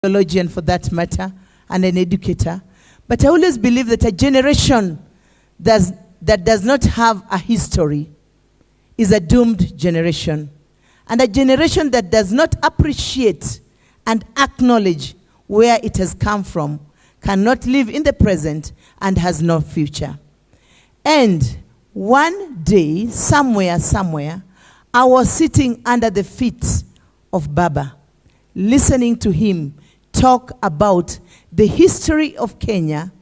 theologian for that matter, and an educator. But I always believe that a generation that does not have a history is a doomed generation. And a generation that does not appreciate and acknowledge where it has come from cannot live in the present and has no future. And one day, somewhere, I was sitting under the feet of Baba, listening to him talk about the history of Kenya,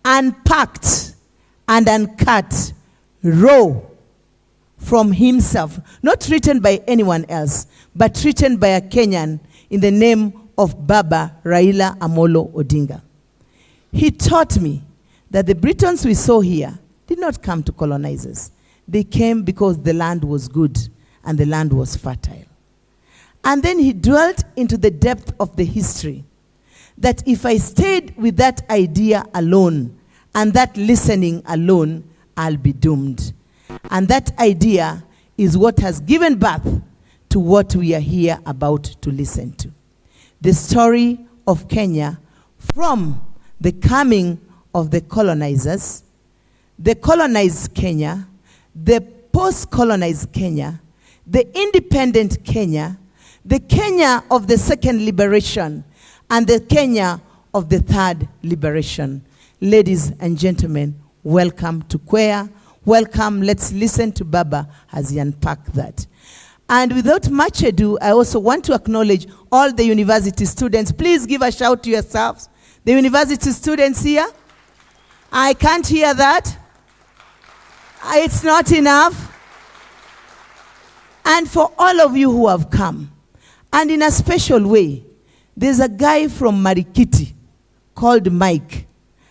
unpacked and uncut, raw from himself, not written by anyone else, but written by a Kenyan in the name of Baba Raila Odinga. He taught me that the Britons we saw here did not come to colonize us. They came because the land was good and the land was fertile. And then he dwelt into the depth of the history, that if I stayed with that idea alone and that listening alone, I'll be doomed. And that idea is what has given birth to what we are here about to listen to. The story of Kenya from the coming of the colonizers, the colonized Kenya, the post-colonized Kenya, the independent Kenya, the Kenya of the second liberation, and the Kenya of the third liberation. Ladies and gentlemen, welcome to Kwea. Welcome. Let's listen to Baba as he unpacked that. And without much ado, I also want to acknowledge all the university students. Please give a shout to yourselves. The university students here. I can't hear that. It's not enough. And for all of you who have come, and in a special way, there's a guy from Marikiti called Mike.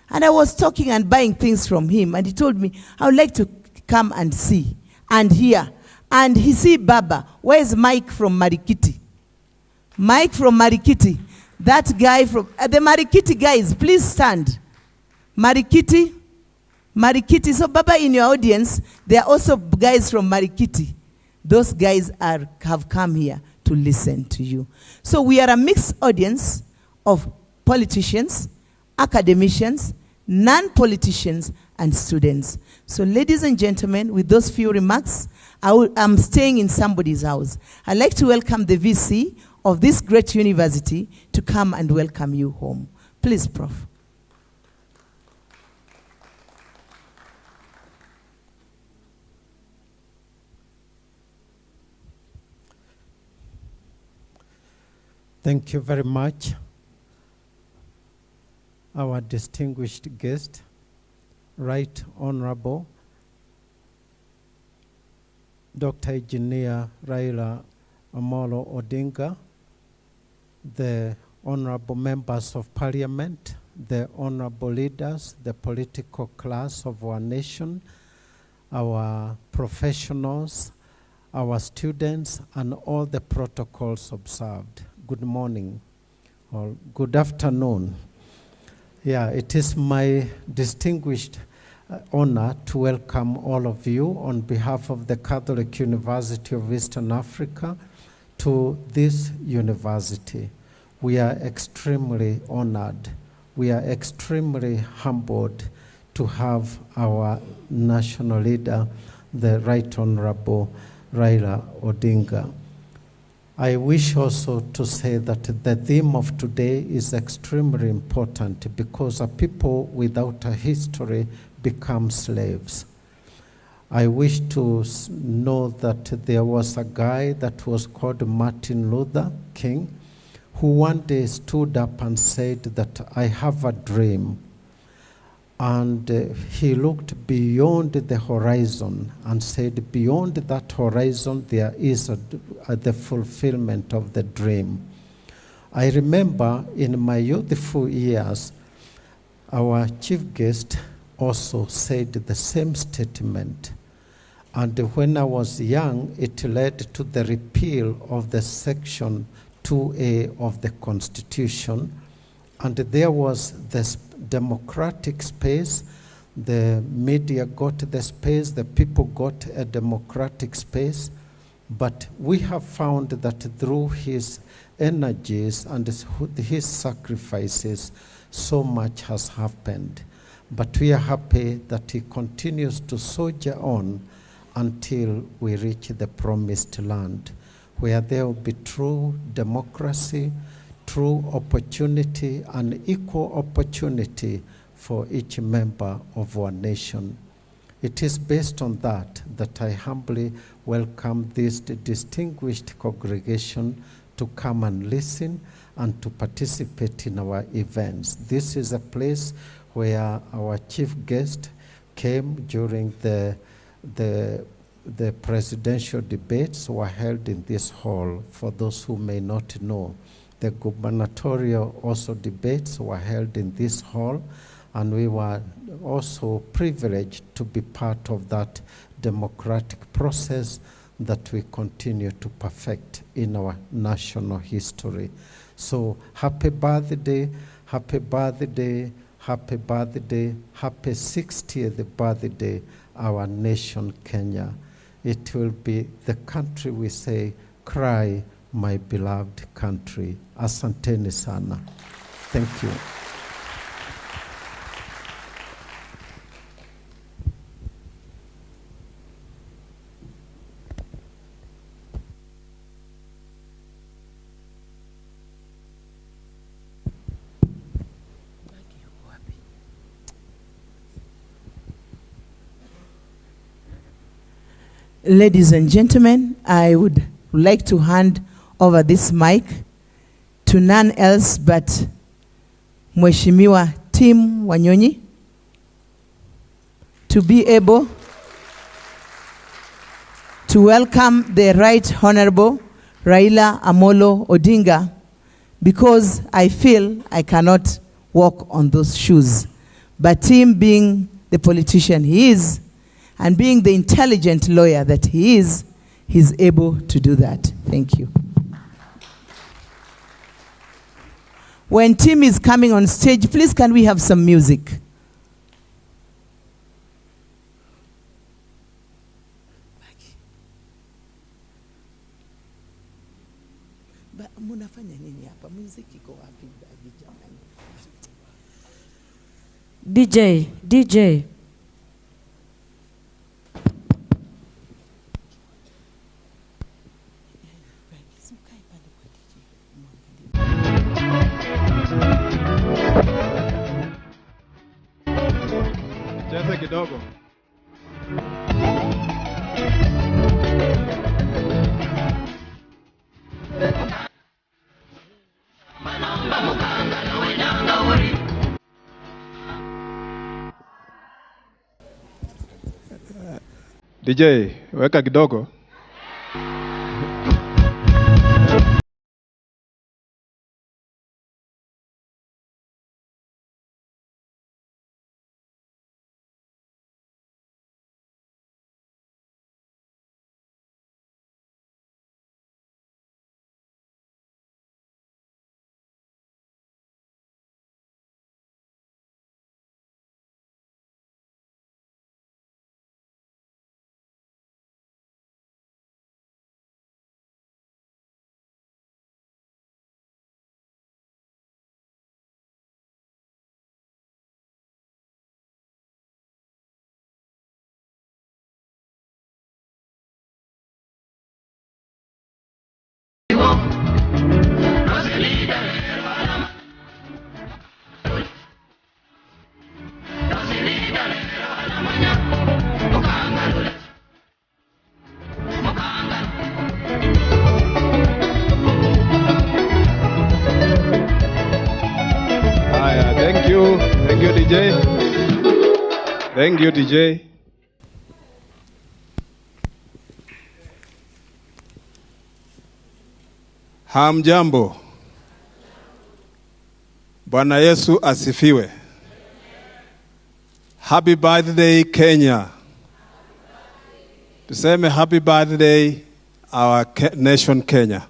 And I was talking and buying things from him, and he told me, I would like to come and see and hear. And he see Baba. Where's Mike from Marikiti? Mike from Marikiti. That guy from, the Marikiti guys, please stand. Marikiti. So Baba, in your audience, there are also guys from Marikiti. Those guys have come here to listen to you. So we are a mixed audience of politicians, academicians, non-politicians, and students. So ladies and gentlemen, with those few remarks, I'm staying in somebody's house. I'd like to welcome the VC of this great university to come and welcome you home. Please, Prof. Thank you very much, our distinguished guest, Right Honorable Dr. H.E Raila Odinga, the honorable members of parliament, the honorable leaders, the political class of our nation, our professionals, our students, and all the protocols observed. Good morning or good afternoon. Yeah, it is my distinguished honor to welcome all of you on behalf of the Catholic University of Eastern Africa to this university. We are extremely honored. We are extremely humbled to have our national leader, the Right Honorable Raila Odinga. I wish also to say that the theme of today is extremely important because a people without a history become slaves. I wish to know that there was a guy that was called Martin Luther King who one day stood up and said that I have a dream. And he looked beyond the horizon and said, beyond that horizon, there is the fulfillment of the dream. I remember in my youthful years, our chief guest also said the same statement. And when I was young, it led to the repeal of the Section 2A of the Constitution. And there was this democratic space. The media got the space. The people got a democratic space. But we have found that through his energies and his sacrifices, so much has happened. But we are happy that he continues to soldier on until we reach the promised land, where there will be true democracy, true opportunity, and equal opportunity for each member of our nation. It is based on that I humbly welcome this distinguished congregation to come and listen and to participate in our events. This is a place where our chief guest came during the presidential debates were held in this hall. For those who may not know, the gubernatorial also debates were held in this hall, and we were also privileged to be part of that democratic process that we continue to perfect in our national history. So happy birthday, happy birthday, happy birthday, happy 60th birthday, our nation Kenya. It will be the country we say, cry, my beloved country. Asanteni sana. Thank you. Ladies and gentlemen, I would like to hand over this mic to none else but Mheshimiwa Tim Wanyonyi to be able to welcome the Right Honorable Raila Amolo Odinga, because I feel I cannot walk on those shoes. But Tim, being the politician he is, and being the intelligent lawyer that he is, he's able to do that. Thank you. When Tim is coming on stage, please can we have some music? DJ. Cheza kidogo. DJ, weka kidogo. Thank you, DJ. Hamjambo. Bwana Yesu asifiwe. Happy birthday, Kenya. Tuseme happy birthday, our nation, Kenya.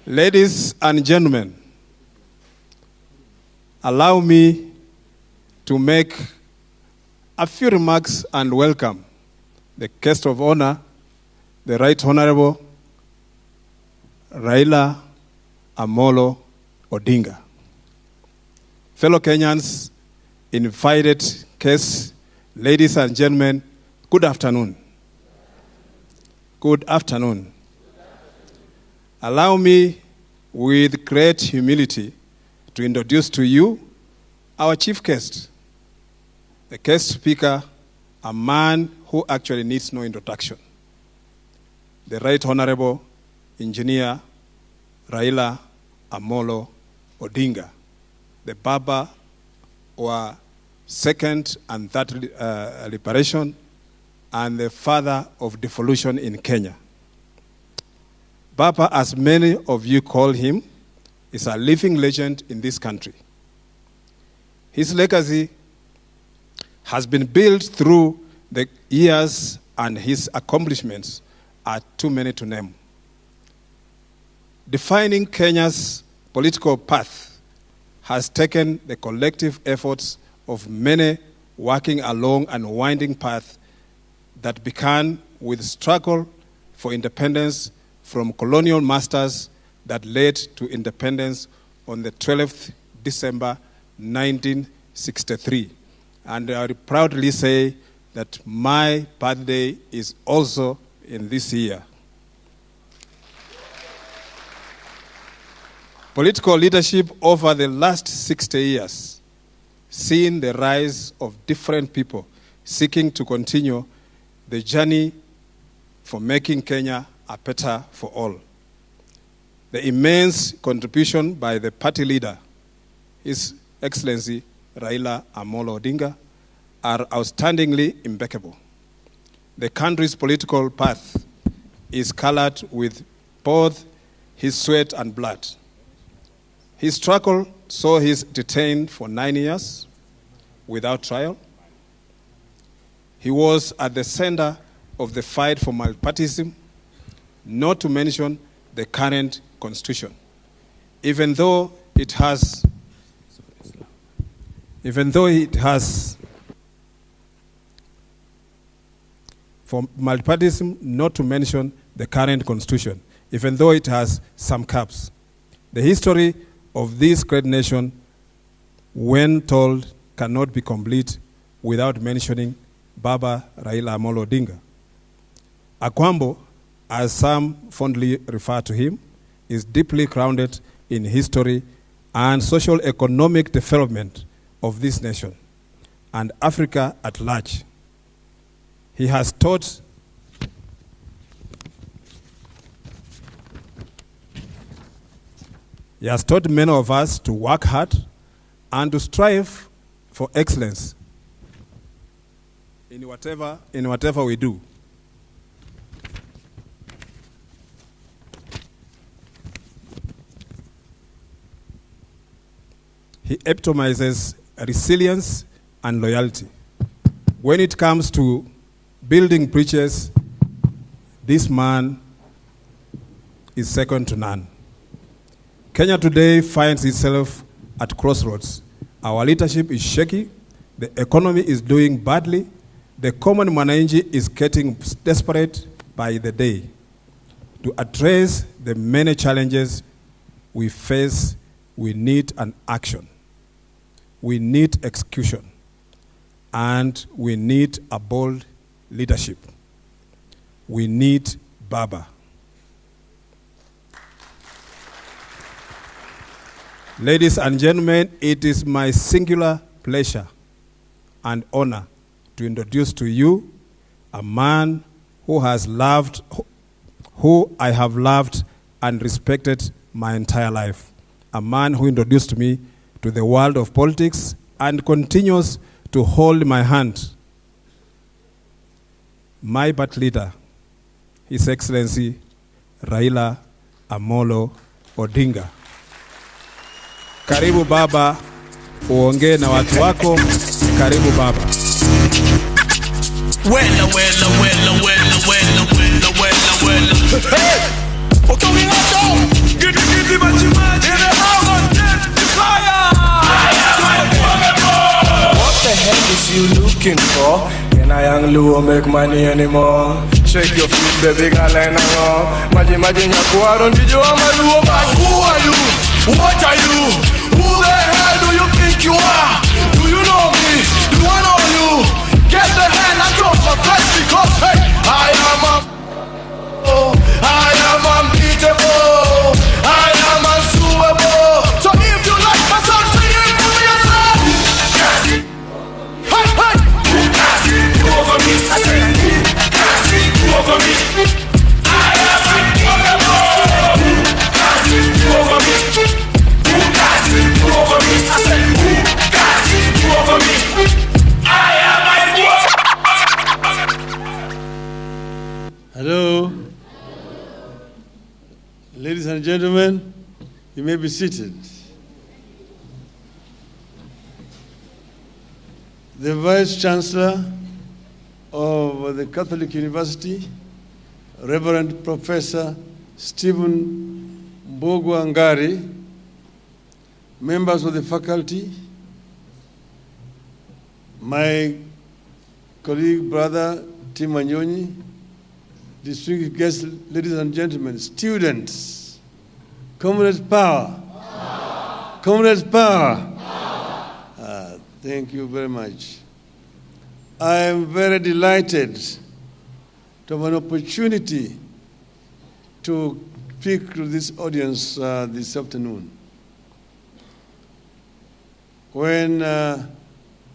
Ladies and gentlemen, allow me to make a few remarks and welcome the guest of honor, the Right Honorable Raila Amolo Odinga. Fellow Kenyans, invited guests, ladies and gentlemen, good afternoon. Good afternoon. Allow me, with great humility, to introduce to you our chief guest, the guest speaker, a man who actually needs no introduction, the Right Honorable Engineer Raila Amolo Odinga, the Baba or second and third liberation and the father of devolution in Kenya. Baba, as many of you call him, is a living legend in this country. His legacy has been built through the years, and his accomplishments are too many to name. Defining Kenya's political path has taken the collective efforts of many working along a winding path that began with struggle for independence from colonial masters that led to independence on the 12th December 1963. And I would proudly say that my birthday is also in this year. Political leadership over the last 60 years, seen the rise of different people seeking to continue the journey for making Kenya a better for all. The immense contribution by the party leader, His Excellency Raila Amolo Odinga, are outstandingly impeccable. The country's political path is colored with both his sweat and blood. His struggle saw him detained for 9 years without trial. He was at the center of the fight for multipartyism, not to mention the current constitution. Even though it has for multipartyism, not to mention the current constitution, even though it has some caps. The history of this great nation, when told, cannot be complete without mentioning Baba Raila Amolo Odinga. Akwambo, as some fondly refer to him, is deeply grounded in history and social economic development of this nation and Africa at large. He has taught many of us to work hard and to strive for excellence in whatever we do. He epitomizes resilience and loyalty. When it comes to building bridges, this man is second to none. Kenya today finds itself at crossroads. Our leadership is shaky, the economy is doing badly, the common mwananchi is getting desperate by the day. To address the many challenges we face, we need an action. We need execution. And we need a bold leadership. We need Baba. Ladies and gentlemen, it is my singular pleasure and honor to introduce to you a man who I have loved and respected my entire life. A man who introduced me to the world of politics and continues to hold my hand. My party leader, His Excellency Raila Amolo Odinga. Karibu Baba, uongee na watu wako. Karibu Baba. Wela. Hey! Ukiwa hapo, gidi machimaji. Fire! What the hell is you looking for? Can I high and low, make money anymore. Shake your feet, baby, girl, and imagine your quarrel, did you want my low? Who are you? What are you? Who the hell do you think you are? Do you know me? Do I know you? Get the hand and drop my flesh because, hey, I am unbeatable. I am unsuable. So if you like my song, sing it for yourself. Hey, hey. Who can't you over me? I said, who can't you over me? I am unbeatable. Who can't you over me? Who can't you over me? I said, who can't you over me? I am unbeatable. Hello. Ladies and gentlemen, you may be seated. The Vice Chancellor of the Catholic University, Reverend Professor Stephen Mbogwa-Ngari, members of the faculty, my colleague, brother Tim Wanyonyi, distinguished guests, ladies and gentlemen, students, comrades power, comrades power. Thank you very much. I am very delighted to have an opportunity to speak to this audience this afternoon. When a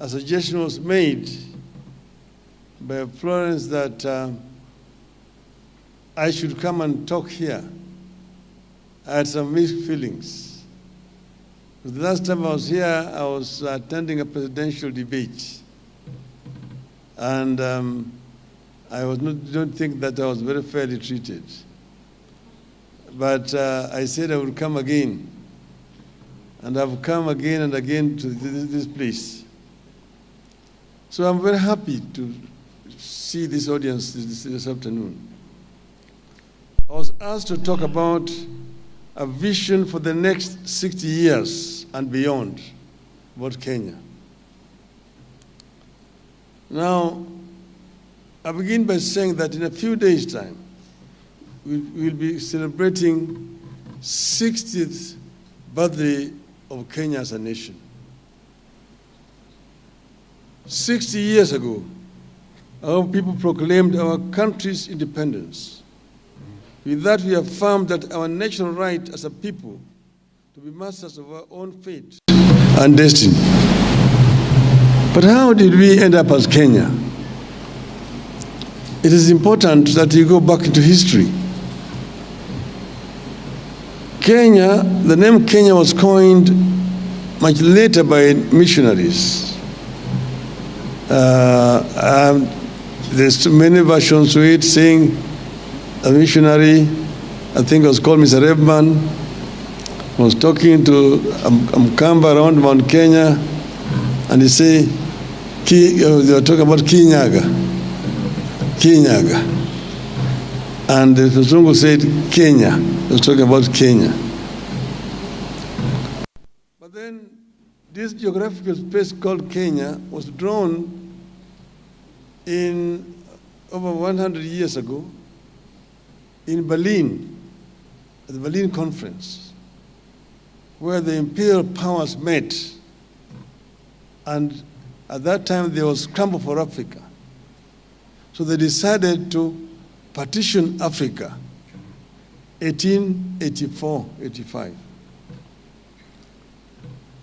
suggestion was made by Florence that I should come and talk here, I had some mixed feelings. The last time I was here, I was attending a presidential debate. And I don't think that I was very fairly treated. But I said I would come again. And I've come again and again to this place. So I'm very happy to see this audience this afternoon. I was asked to talk about a vision for the next 60 years and beyond about Kenya. Now, I begin by saying that in a few days' time, we'll be celebrating 60th birthday of Kenya as a nation. 60 years ago, our people proclaimed our country's independence. With that, we affirmed that our natural right as a people to be masters of our own fate and destiny. But how did we end up as Kenya? It is important that you go back into history. Kenya, the name Kenya was coined much later by missionaries. There's many versions to it saying a missionary, I think it was called Mr. Rebman, was talking to Mkamba around Mount Kenya, and he said, they were talking about Kinyaga. And the Zungu said Kenya, he was talking about Kenya. But then this geographical space called Kenya was drawn in over 100 years ago in Berlin, at the Berlin Conference, where the imperial powers met. And at that time, there was scramble for Africa. So they decided to partition Africa, 1884-85.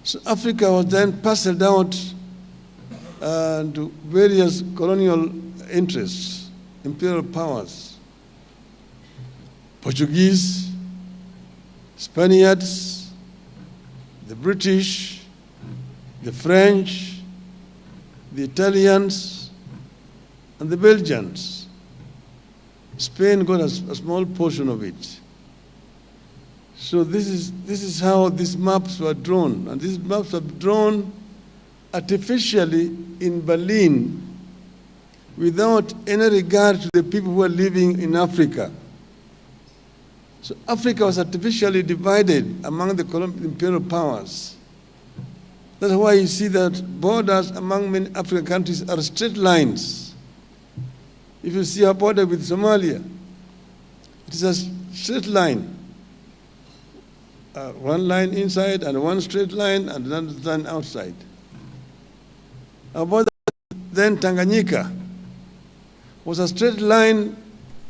So Africa was then parceled out to various colonial interests, imperial powers. Portuguese, Spaniards, the British, the French, the Italians, and the Belgians. Spain got a small portion of it. So this is how these maps were drawn. And these maps were drawn artificially in Berlin without any regard to the people who were living in Africa. So Africa was artificially divided among the imperial powers. That's why you see that borders among many African countries are straight lines. If you see our border with Somalia, it is a straight line. One line inside and one straight line and another line outside. Our border then Tanganyika was a straight line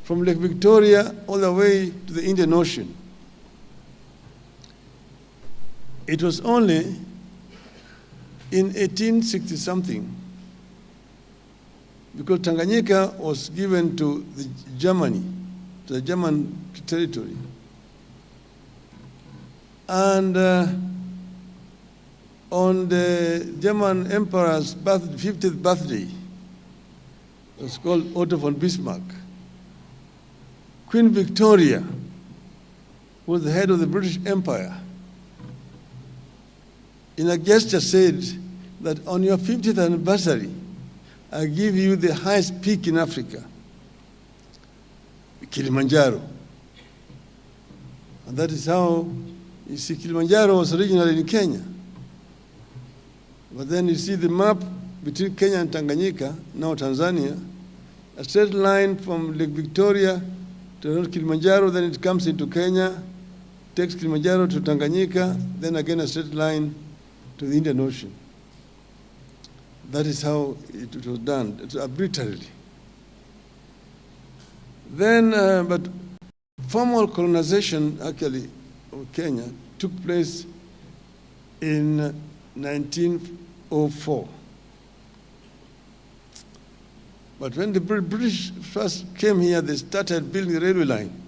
from Lake Victoria all the way to the Indian Ocean. It was only in 1860-something, because Tanganyika was given to Germany, to the German territory. And on the German Emperor's 50th birthday, it was called Otto von Bismarck, Queen Victoria was the head of the British Empire. In a gesture said that on your 50th anniversary, I give you the highest peak in Africa, Kilimanjaro. And that is how, you see, Kilimanjaro was originally in Kenya. But then you see the map between Kenya and Tanganyika, now Tanzania, a straight line from Lake Victoria to Kilimanjaro, then it comes into Kenya, takes Kilimanjaro to Tanganyika, then again a straight line to the Indian Ocean. That is how it was done, arbitrarily. Then, but formal colonization, actually, of Kenya took place in 1904. But when the British first came here, they started building a railway line.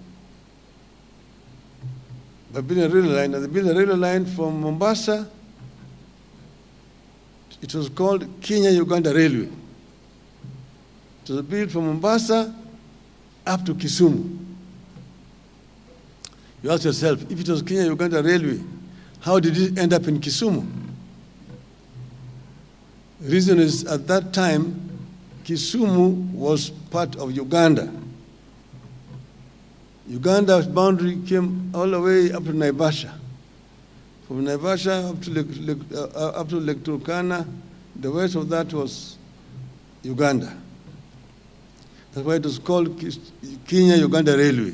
By building a railway line, and they built a railway line from Mombasa. It was called Kenya-Uganda Railway. It was built from Mombasa up to Kisumu. You ask yourself, if it was Kenya-Uganda Railway, how did it end up in Kisumu? The reason is, at that time, Kisumu was part of Uganda. Uganda's boundary came all the way up to Naivasha. From Naivasha up to Lake Turkana, the west of that was Uganda. That's why it was called Kenya-Uganda Railway.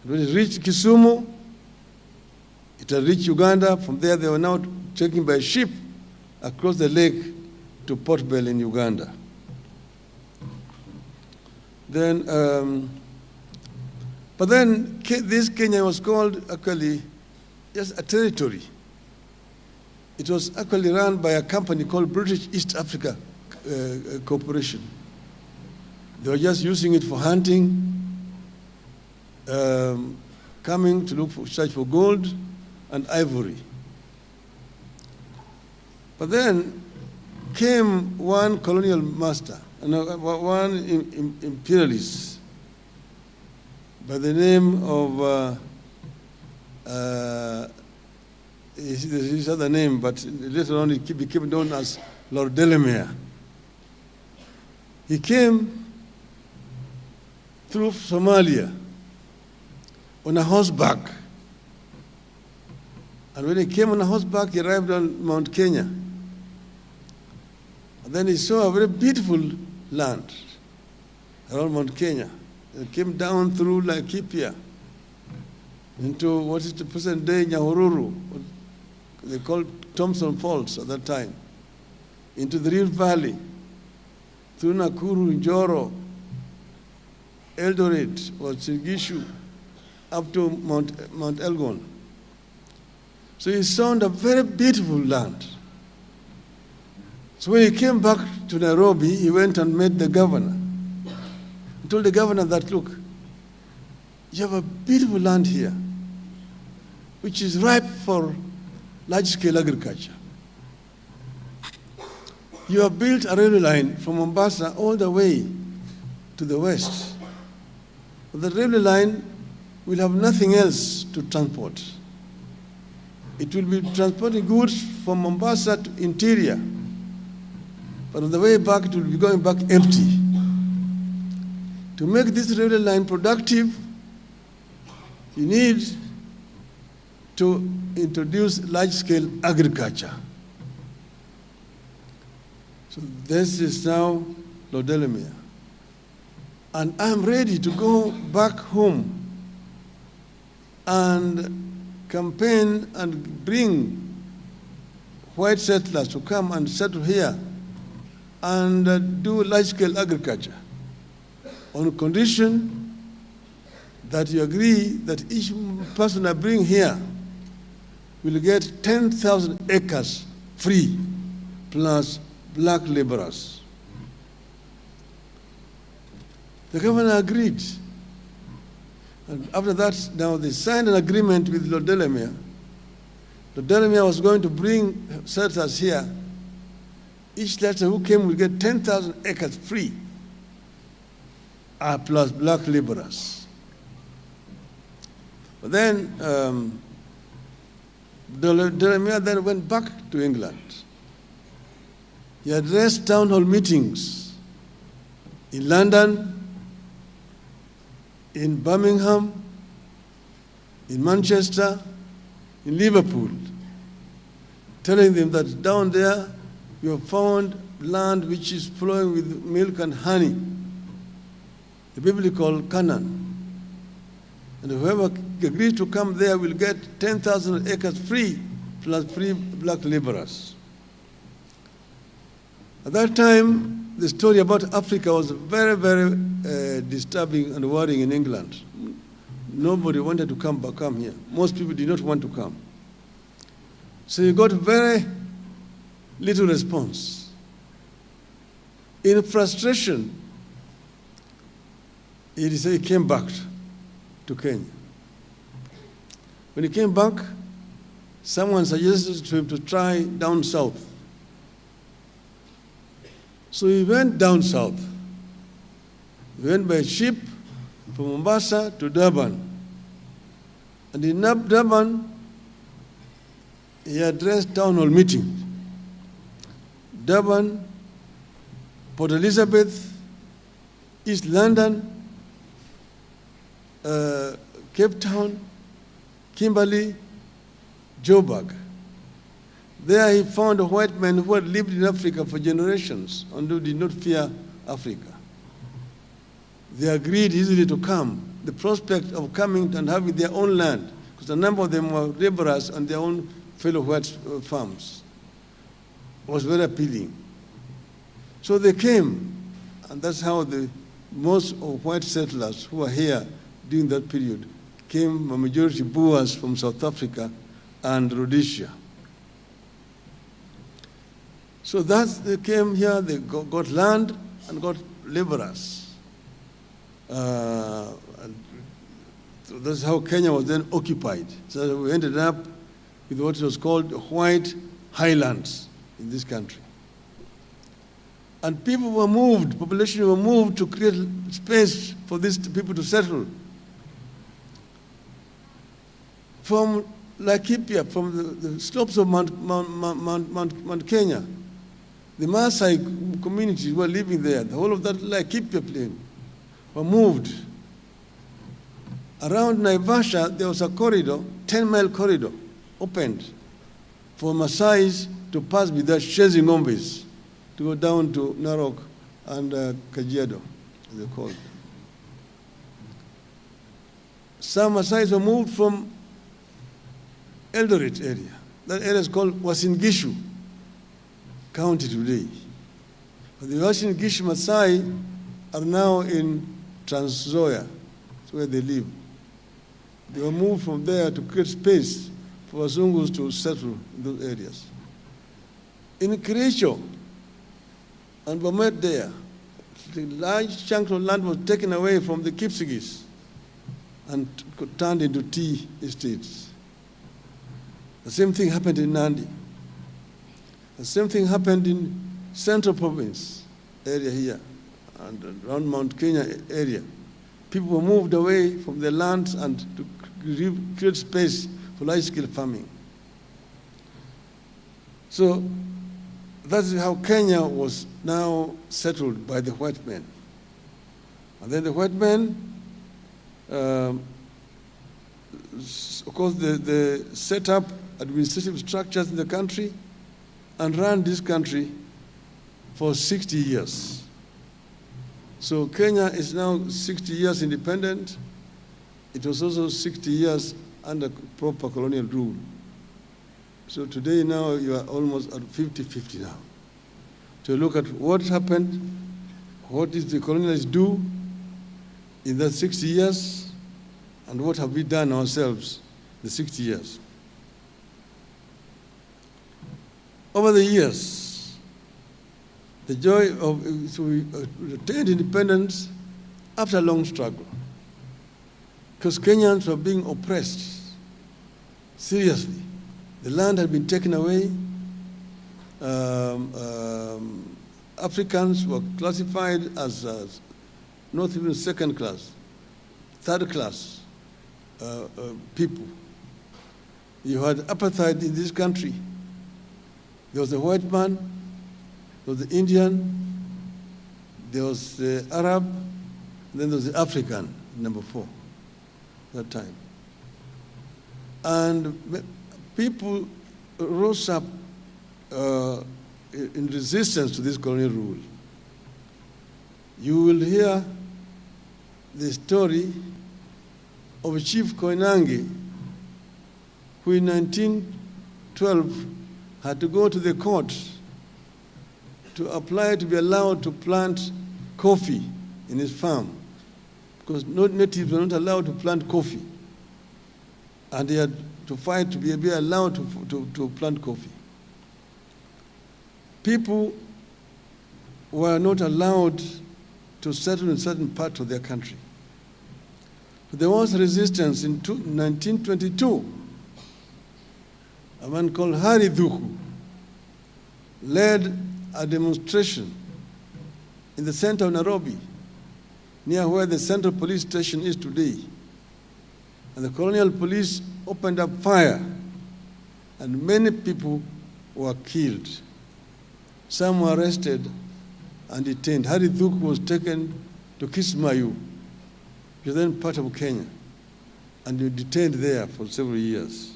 When it reached Kisumu, it had reached Uganda. From there, they were now taken by ship across the lake to Port Bell in Uganda. Then, but then this Kenya was called actually just a territory. It was actually run by a company called British East Africa Corporation. They were just using it for hunting, coming to search for gold and ivory. But then came one colonial master, one imperialist by the name of his other name, but later on he became known as Lord Delamere. He came through Somalia on a horseback. And when he came on a horseback, he arrived on Mount Kenya. And then he saw a very beautiful land around Mount Kenya. He came down through Laikipia into what is the present day Nyahururu, what they called Thompson Falls at that time, into the Rift Valley, through Nakuru, Njoro, Eldoret, or Sirgishu, up to Mount Elgon. So he saw a very beautiful land. So when he came back to Nairobi, he went and met the governor. He told the governor that, look, you have a beautiful land here, which is ripe for large-scale agriculture. You have built a railway line from Mombasa all the way to the west. But the railway line will have nothing else to transport. It will be transporting goods from Mombasa to interior. But on the way back, it will be going back empty. To make this railway line productive, you need to introduce large-scale agriculture. So this is now Lord Delamere. And I'm ready to go back home and campaign and bring white settlers to come and settle here and do large-scale agriculture on condition that you agree that each person I bring here will get 10,000 acres free plus black laborers. The governor agreed. And after that, now they signed an agreement with Lord Delamere. Lord Delamere was going to bring settlers here. Each settler who came will get 10,000 acres free, plus black laborers. But then Delamere then went back to England. He addressed town hall meetings in London, in Birmingham, in Manchester, in Liverpool, telling them that down there you have found land which is flowing with milk and honey, the biblical Canaan. And whoever agrees to come there will get 10,000 acres free, plus free black laborers. At that time, the story about Africa was very, very disturbing and worrying in England. Nobody wanted to come here. Most people did not want to come. So you got very little response. In frustration, he came back to Kenya. When he came back, someone suggested to him to try down south. So he went down south. He went by ship from Mombasa to Durban. And in Durban, he addressed town hall meeting. Durban, Port Elizabeth, East London, Cape Town, Kimberley, Joburg. There he found a white man who had lived in Africa for generations and who did not fear Africa. They agreed easily to come. The prospect of coming and having their own land, because a number of them were laborers on their own fellow white farms, was very appealing. So they came, and that's how most of white settlers who were here during that period came, a majority Boers from South Africa and Rhodesia. So they came here, they got land and got laborers. And so that's how Kenya was then occupied. So we ended up with what was called white highlands in this country. And people were moved, population were moved to create space for these people to settle. From Laikipia, from the slopes of Mount Kenya, the Maasai communities were living there. The whole of that Laikipia plain were moved. Around Naivasha, there was a corridor, 10-mile corridor, opened for Maasais to pass with their chasing ngombes to go down to Narok and Kajiado, as they're called. Some Maasais were moved from Eldoret area. That area is called Uasin Gishu County today. But the Uasin Gishu Maasai are now in Trans Nzoia, that's where they live. They were moved from there to create space for Wazungus to settle in those areas. In Kericho and Bomet there, the large chunk of land was taken away from the Kipsigis and turned into tea estates. The same thing happened in Nandi. The same thing happened in Central Province area here and around Mount Kenya area. People were moved away from their lands and to create space for large-scale farming. So that's how Kenya was now settled by the white men. And then the white men, of course, they set up administrative structures in the country and ran this country for 60 years. So Kenya is now 60 years independent. It was also 60 years under proper colonial rule. So today now you are almost at 50-50 now. To look at what happened, what did the colonialists do in that 60 years, and what have we done ourselves in the 60 years. Over the years, the joy of, so we attained independence after a long struggle, because Kenyans were being oppressed seriously. The land had been taken away. Africans were classified as not even second class, third class people. You had apartheid in this country. There was the white man, there was the Indian, there was the Arab, then there was the African, number 4, that time. And people rose up in resistance to this colonial rule. You will hear the story of Chief Koinange, who in 1912 had to go to the court to apply to be allowed to plant coffee in his farm, because natives were not allowed to plant coffee, and he had to fight to be allowed to plant coffee. People were not allowed to settle in certain parts of their country. But there was resistance in 1922. A man called H.E Raila led a demonstration in the center of Nairobi, near where the Central Police Station is today. And the colonial police opened up fire, and many people were killed. Some were arrested and detained. H.E Raila was taken to Kismayu, which is then part of Kenya, and he was detained there for several years.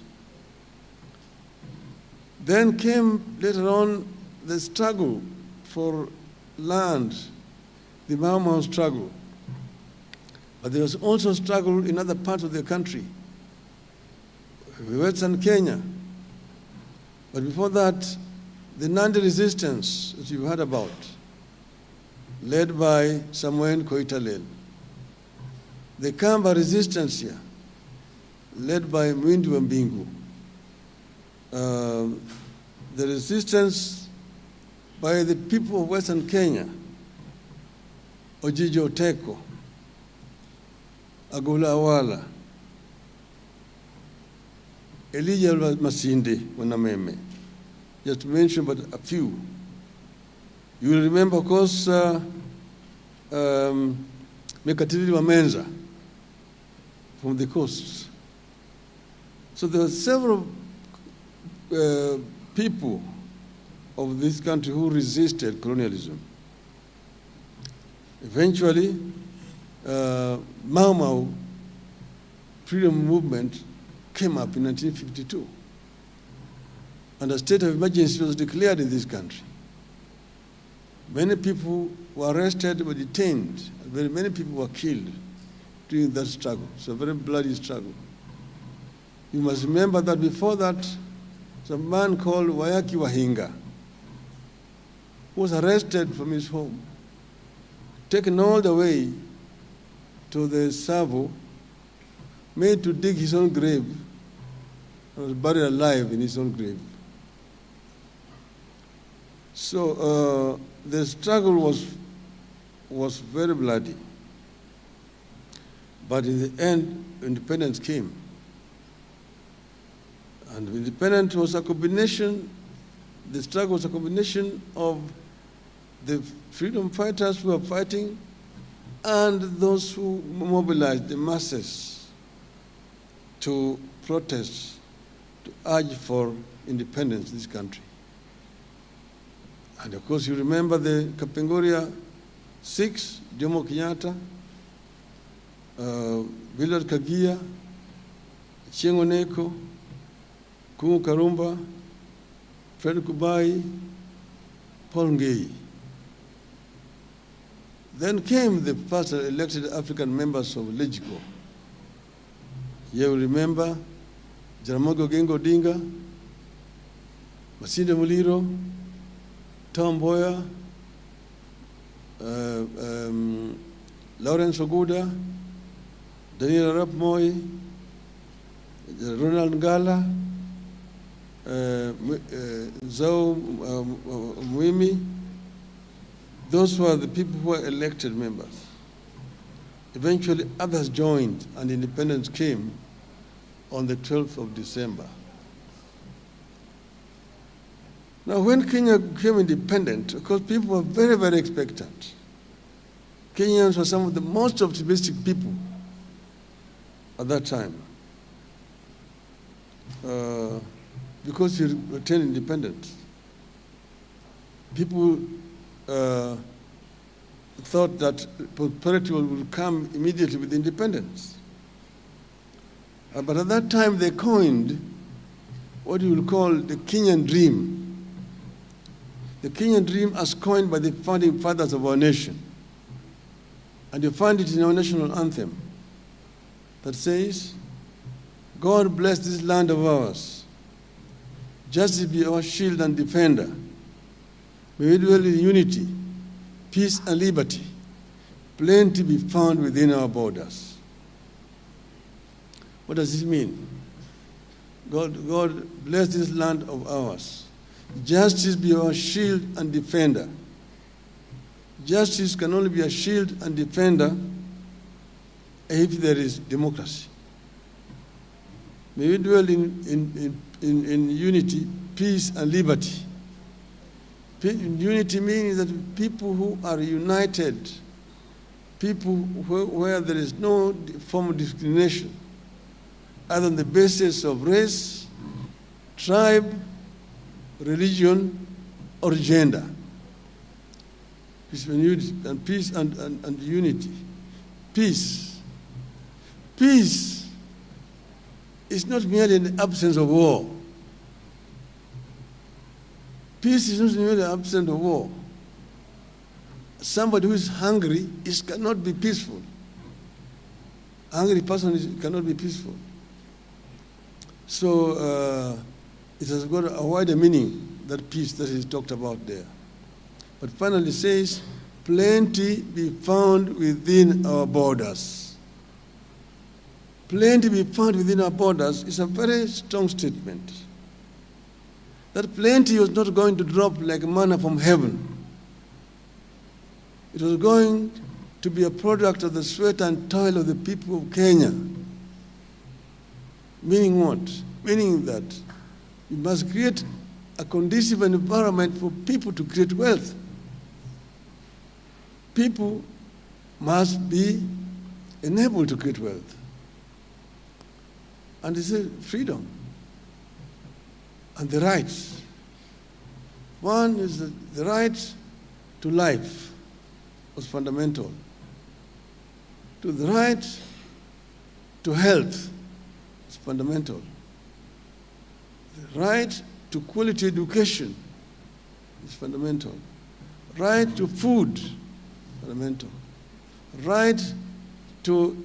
Then came later on the struggle for land, the Mau Mau struggle. But there was also struggle in other parts of the country, Western Kenya. But before that, the Nandi resistance, as you've heard about, led by Samuel Koitalel. The Kamba resistance here, led by Mwindi Wambingu. The resistance by the people of Western Kenya, Ojijo Teko, Agula Awala, Elijah Masinde Wanameme, just to mention but a few. You will remember, of course, Mekatili Wamenza from the coast. So there were several people of this country who resisted colonialism. Eventually, Mau Mau freedom movement came up in 1952, and a state of emergency was declared in this country. Many people were arrested, were detained, and very many people were killed during that struggle. It's a very bloody struggle. You must remember that before that, a man called Wayaki Wahinga, who was arrested from his home, taken all the way to the Savo, made to dig his own grave, and was buried alive in his own grave. So the struggle was very bloody. But in the end, independence came. And independence was a combination, the struggle was a combination of the freedom fighters who were fighting and those who mobilized the masses to protest, to urge for independence in this country. And of course, you remember the Kapenguria 6, Jomo Kenyatta, Willard Kagia, Chieng' Oneko, Kungu Karumba, Fred Kubai, Paul Ngei. Then came the first elected African members of LEGICO. You remember Jaramogi Oginga Odinga, Masinde Muliro, Tom Mboya, Lawrence Oguda, Daniel Arap Moi, Ronald Ngala, Zhou Muimi. Those were the people who were elected members. Eventually, others joined, and independence came on the 12th of December. Now, when Kenya became independent, of course, people were very, very expectant. Kenyans were some of the most optimistic people at that time, because we attained independence. People thought that prosperity would come immediately with independence. But at that time, they coined what you will call the Kenyan dream. The Kenyan dream as coined by the founding fathers of our nation. And you find it in our national anthem that says, God bless this land of ours. Justice be our shield and defender. May we dwell in unity, peace and liberty. Plenty be found within our borders. What does this mean? God bless this land of ours. Justice be our shield and defender. Justice can only be a shield and defender if there is democracy. May we dwell in unity, peace, and liberty. Unity means that people who are united, people where there is no form of discrimination, either on the basis of race, tribe, religion, or gender. Peace and peace and unity. Peace. Peace is not merely the absence of war. Peace is not merely the absence of war. Somebody who is hungry cannot be peaceful. A hungry person cannot be peaceful. So it has got a wider meaning, that peace that is talked about there. But finally it says, plenty be found within our borders. Plenty be found within our borders is a very strong statement. That plenty was not going to drop like manna from heaven. It was going to be a product of the sweat and toil of the people of Kenya. Meaning what? Meaning that we must create a conducive environment for people to create wealth. People must be enabled to create wealth. And it's a freedom and the rights. One is the right to life was fundamental. To the right to health is fundamental. The right to quality education is fundamental. Right to food, fundamental. Right to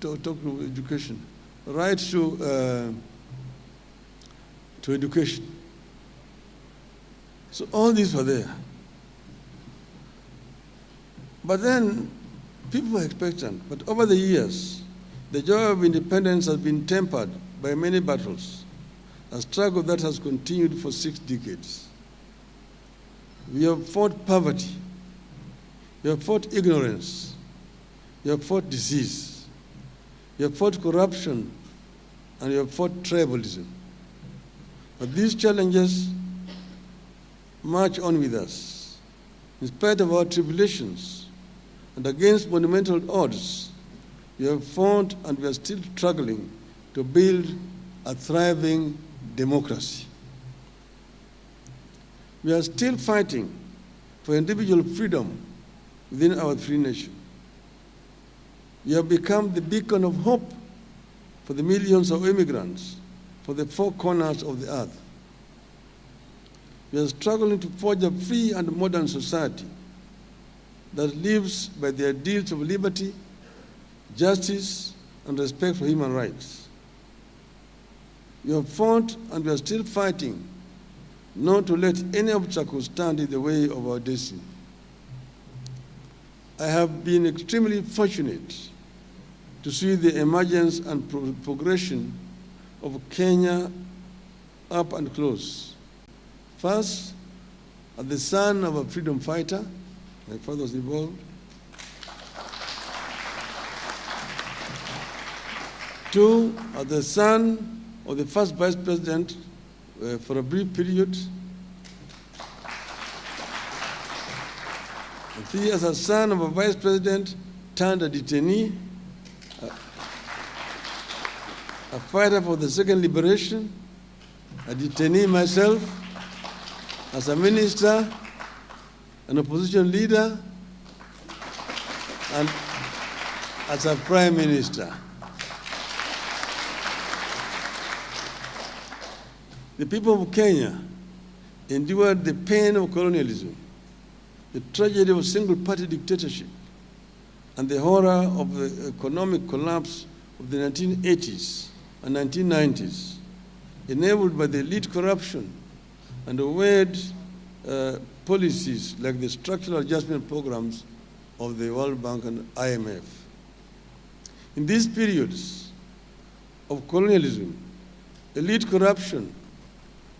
talk to education. Right to education. So all these were there. But then people were expectant. But over the years, the joy of independence has been tempered by many battles, a struggle that has continued for 6 decades. We have fought poverty. We have fought ignorance. We have fought disease. We have fought corruption. And we have fought tribalism. But these challenges march on with us. In spite of our tribulations and against monumental odds, we have fought and we are still struggling to build a thriving democracy. We are still fighting for individual freedom within our free nation. We have become the beacon of hope for the millions of immigrants for the 4 corners of the earth. We are struggling to forge a free and modern society. that lives by the ideals of liberty, justice, and respect for human rights. We have fought and we are still fighting not to let any obstacle stand in the way of our destiny. I have been extremely fortunate to see the emergence and progression of Kenya up and close. First, as the son of a freedom fighter, my father was involved. Two, as the son of the first vice president for a brief period. And three, as a son of a vice president turned a detainee, a fighter for the second liberation, a detainee myself, as a minister, an opposition leader, and as a prime minister. The people of Kenya endured the pain of colonialism, the tragedy of single-party dictatorship, and the horror of the economic collapse of the 1980s and 1990s, enabled by the elite corruption and the weird policies like the structural adjustment programs of the World Bank and IMF. In these periods of colonialism, elite corruption,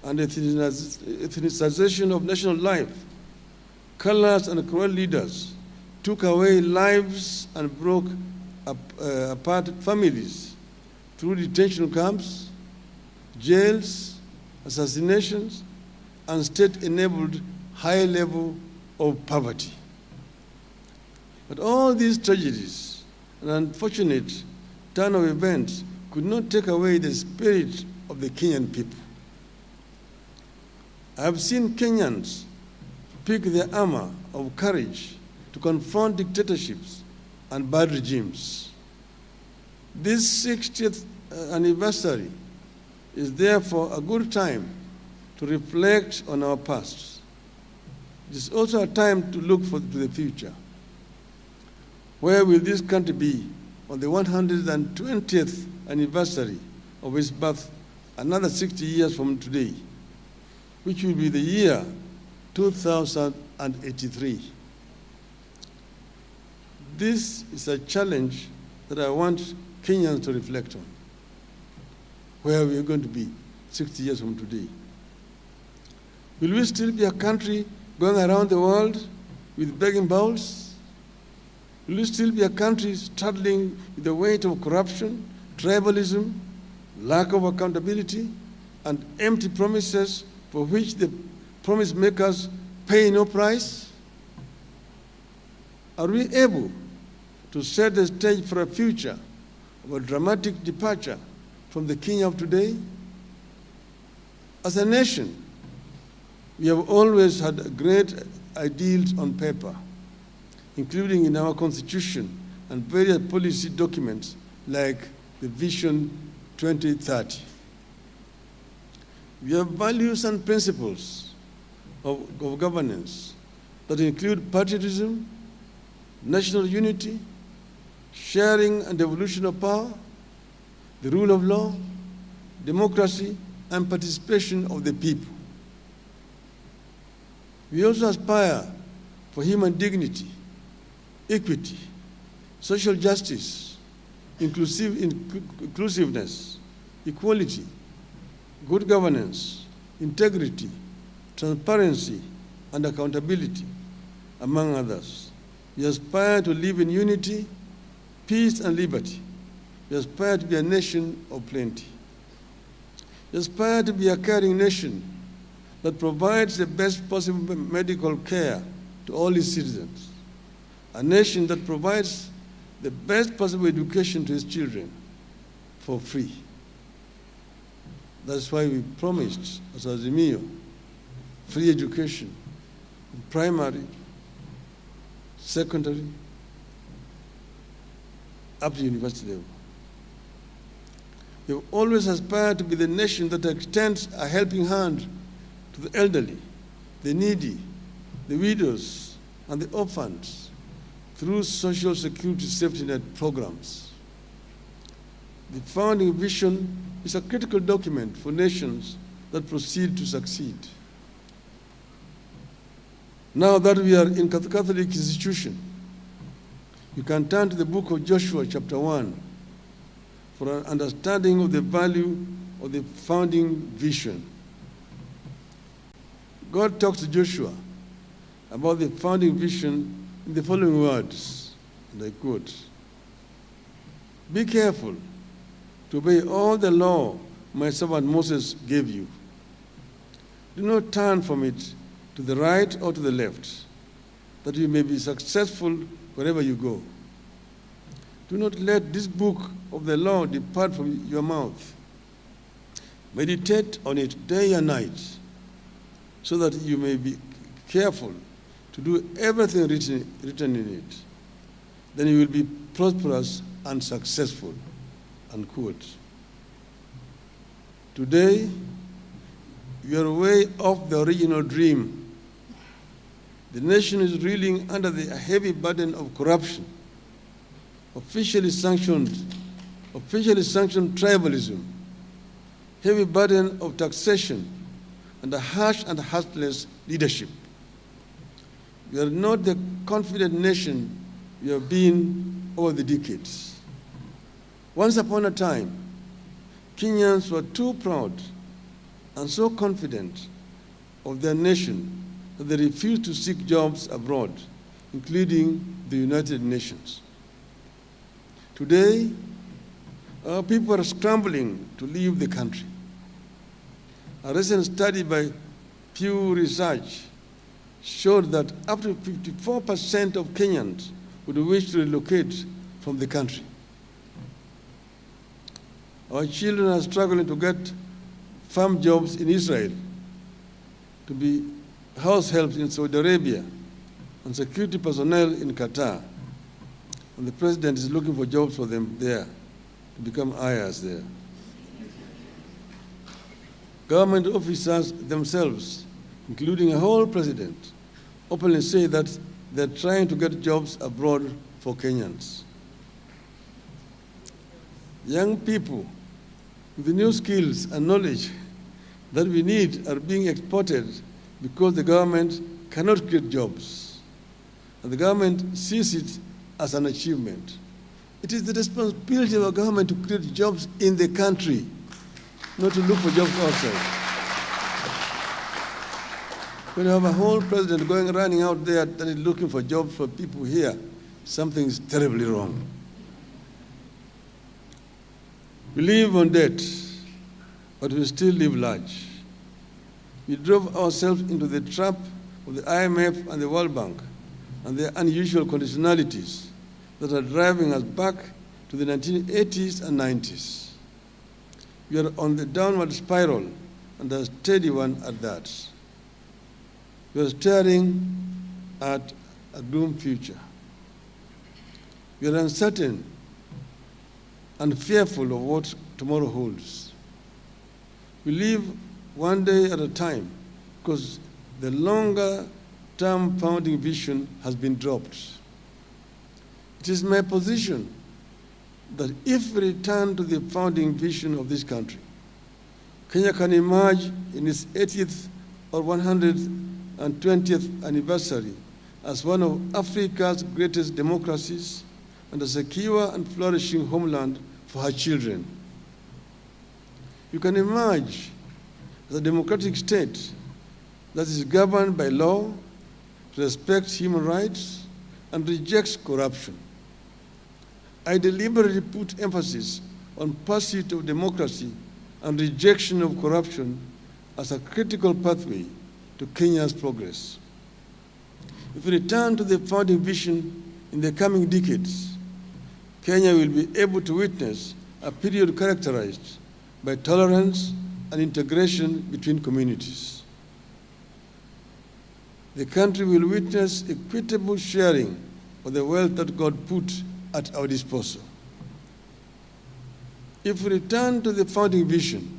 and ethnicization of national life, colors and cruel leaders took away lives and broke apart families through detention camps, jails, assassinations, and state-enabled high level of poverty. But all these tragedies and unfortunate turn of events could not take away the spirit of the Kenyan people. I have seen Kenyans pick their armor of courage to confront dictatorships and bad regimes. This 60th anniversary is therefore a good time to reflect on our past. It is also a time to look to the future. Where will this country be on the 120th anniversary of its birth, another 60 years from today, which will be the year 2083? This is a challenge that I want Kenyans to reflect on. Where we are going to be 60 years from today. Will we still be a country going around the world with begging bowls? Will we still be a country struggling with the weight of corruption, tribalism, lack of accountability, and empty promises for which the promise makers pay no price? Are we able to set the stage for a future of a dramatic departure from the Kenya of today? As a nation, we have always had great ideals on paper, including in our constitution and various policy documents like the Vision 2030. We have values and principles of governance that include patriotism, national unity, sharing and devolution of power, the rule of law, democracy, and participation of the people. We also aspire for human dignity, equity, social justice, inclusiveness, equality, good governance, integrity, transparency, and accountability, among others. We aspire to live in unity, peace, and liberty. We aspire to be a nation of plenty. We aspire to be a caring nation that provides the best possible medical care to all its citizens. A nation that provides the best possible education to its children for free. That's why we promised as Azimio free education in primary, secondary, up to university level. We've always aspired to be the nation that extends a helping hand to the elderly, the needy, the widows, and the orphans, through social security safety net programs. The founding vision is a critical document for nations that proceed to succeed. Now that we are in Catholic institution, you can turn to the book of Joshua, chapter 1, for an understanding of the value of the founding vision. God talks to Joshua about the founding vision in the following words, and I quote, "Be careful to obey all the law my servant Moses gave you. Do not turn from it to the right or to the left, that you may be successful wherever you go. Do not let this book of the law depart from your mouth. Meditate on it day and night, so that you may be careful to do everything written in it. Then you will be prosperous and successful." Unquote. Today, we are way off the original dream. The nation is reeling under the heavy burden of corruption, officially sanctioned tribalism, heavy burden of taxation, and a harsh and heartless leadership. We are not the confident nation we have been over the decades. Once upon a time, Kenyans were too proud and so confident of their nation that they refused to seek jobs abroad, including the United Nations. Today, our people are scrambling to leave the country. A recent study by Pew Research showed that up to 54% of Kenyans would wish to relocate from the country. Our children are struggling to get farm jobs in Israel, to be house helps in Saudi Arabia, and security personnel in Qatar. And the president is looking for jobs for them there, to become ayahs there. Government officers themselves, including a whole president, openly say that they're trying to get jobs abroad for Kenyans. Young people with the new skills and knowledge that we need are being exported because the government cannot create jobs. And the government sees it as an achievement. It is the responsibility of a government to create jobs in the country, not to look for jobs outside. When you have a whole president running out there and looking for jobs for people here, something is terribly wrong. We live on debt, but we still live large. We drove ourselves into the trap of the IMF and the World Bank and their unusual conditionalities that are driving us back to the 1980s and 90s. We are on the downward spiral, and a steady one at that. We are staring at a doomed future. We are uncertain and fearful of what tomorrow holds. We live one day at a time because the longer-term founding vision has been dropped. It is my position that if we return to the founding vision of this country, Kenya can emerge in its 80th or 120th anniversary as one of Africa's greatest democracies and a secure and flourishing homeland for her children. You can emerge as a democratic state that is governed by law, respects human rights, and rejects corruption. I deliberately put emphasis on pursuit of democracy and rejection of corruption as a critical pathway to Kenya's progress. If we return to the founding vision in the coming decades, Kenya will be able to witness a period characterized by tolerance and integration between communities. The country will witness equitable sharing of the wealth that God put at our disposal. If we return to the founding vision,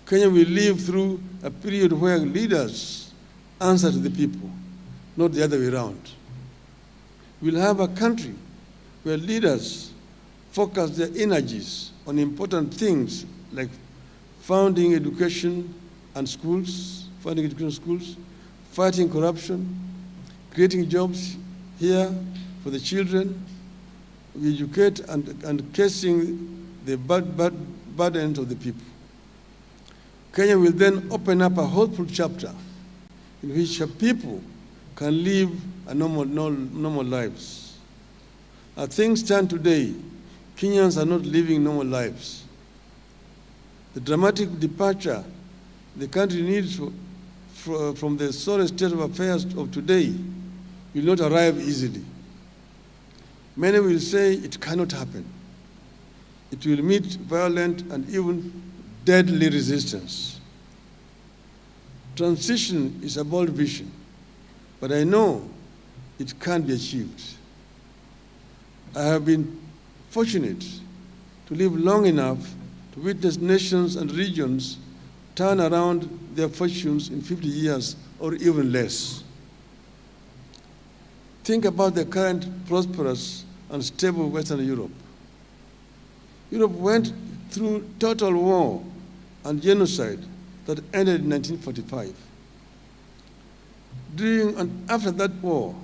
Kenya will live through a period where leaders answer to the people, not the other way around. we'll have a country where leaders focus their energies on important things like funding education schools, fighting corruption, creating jobs here for the children, we educate and casing the burdens of the people. Kenya will then open up a hopeful chapter in which people can live a normal lives. As things stand today, Kenyans are not living normal lives. The dramatic departure the country needs from the sorry state of affairs of today will not arrive easily. Many will say it cannot happen. It will meet violent and even deadly resistance. Transition is a bold vision, but I know it can be achieved. I have been fortunate to live long enough to witness nations and regions turn around their fortunes in 50 years or even less. Think about the current prosperous and stable Western Europe. Europe went through total war and genocide that ended in 1945. During and after that war,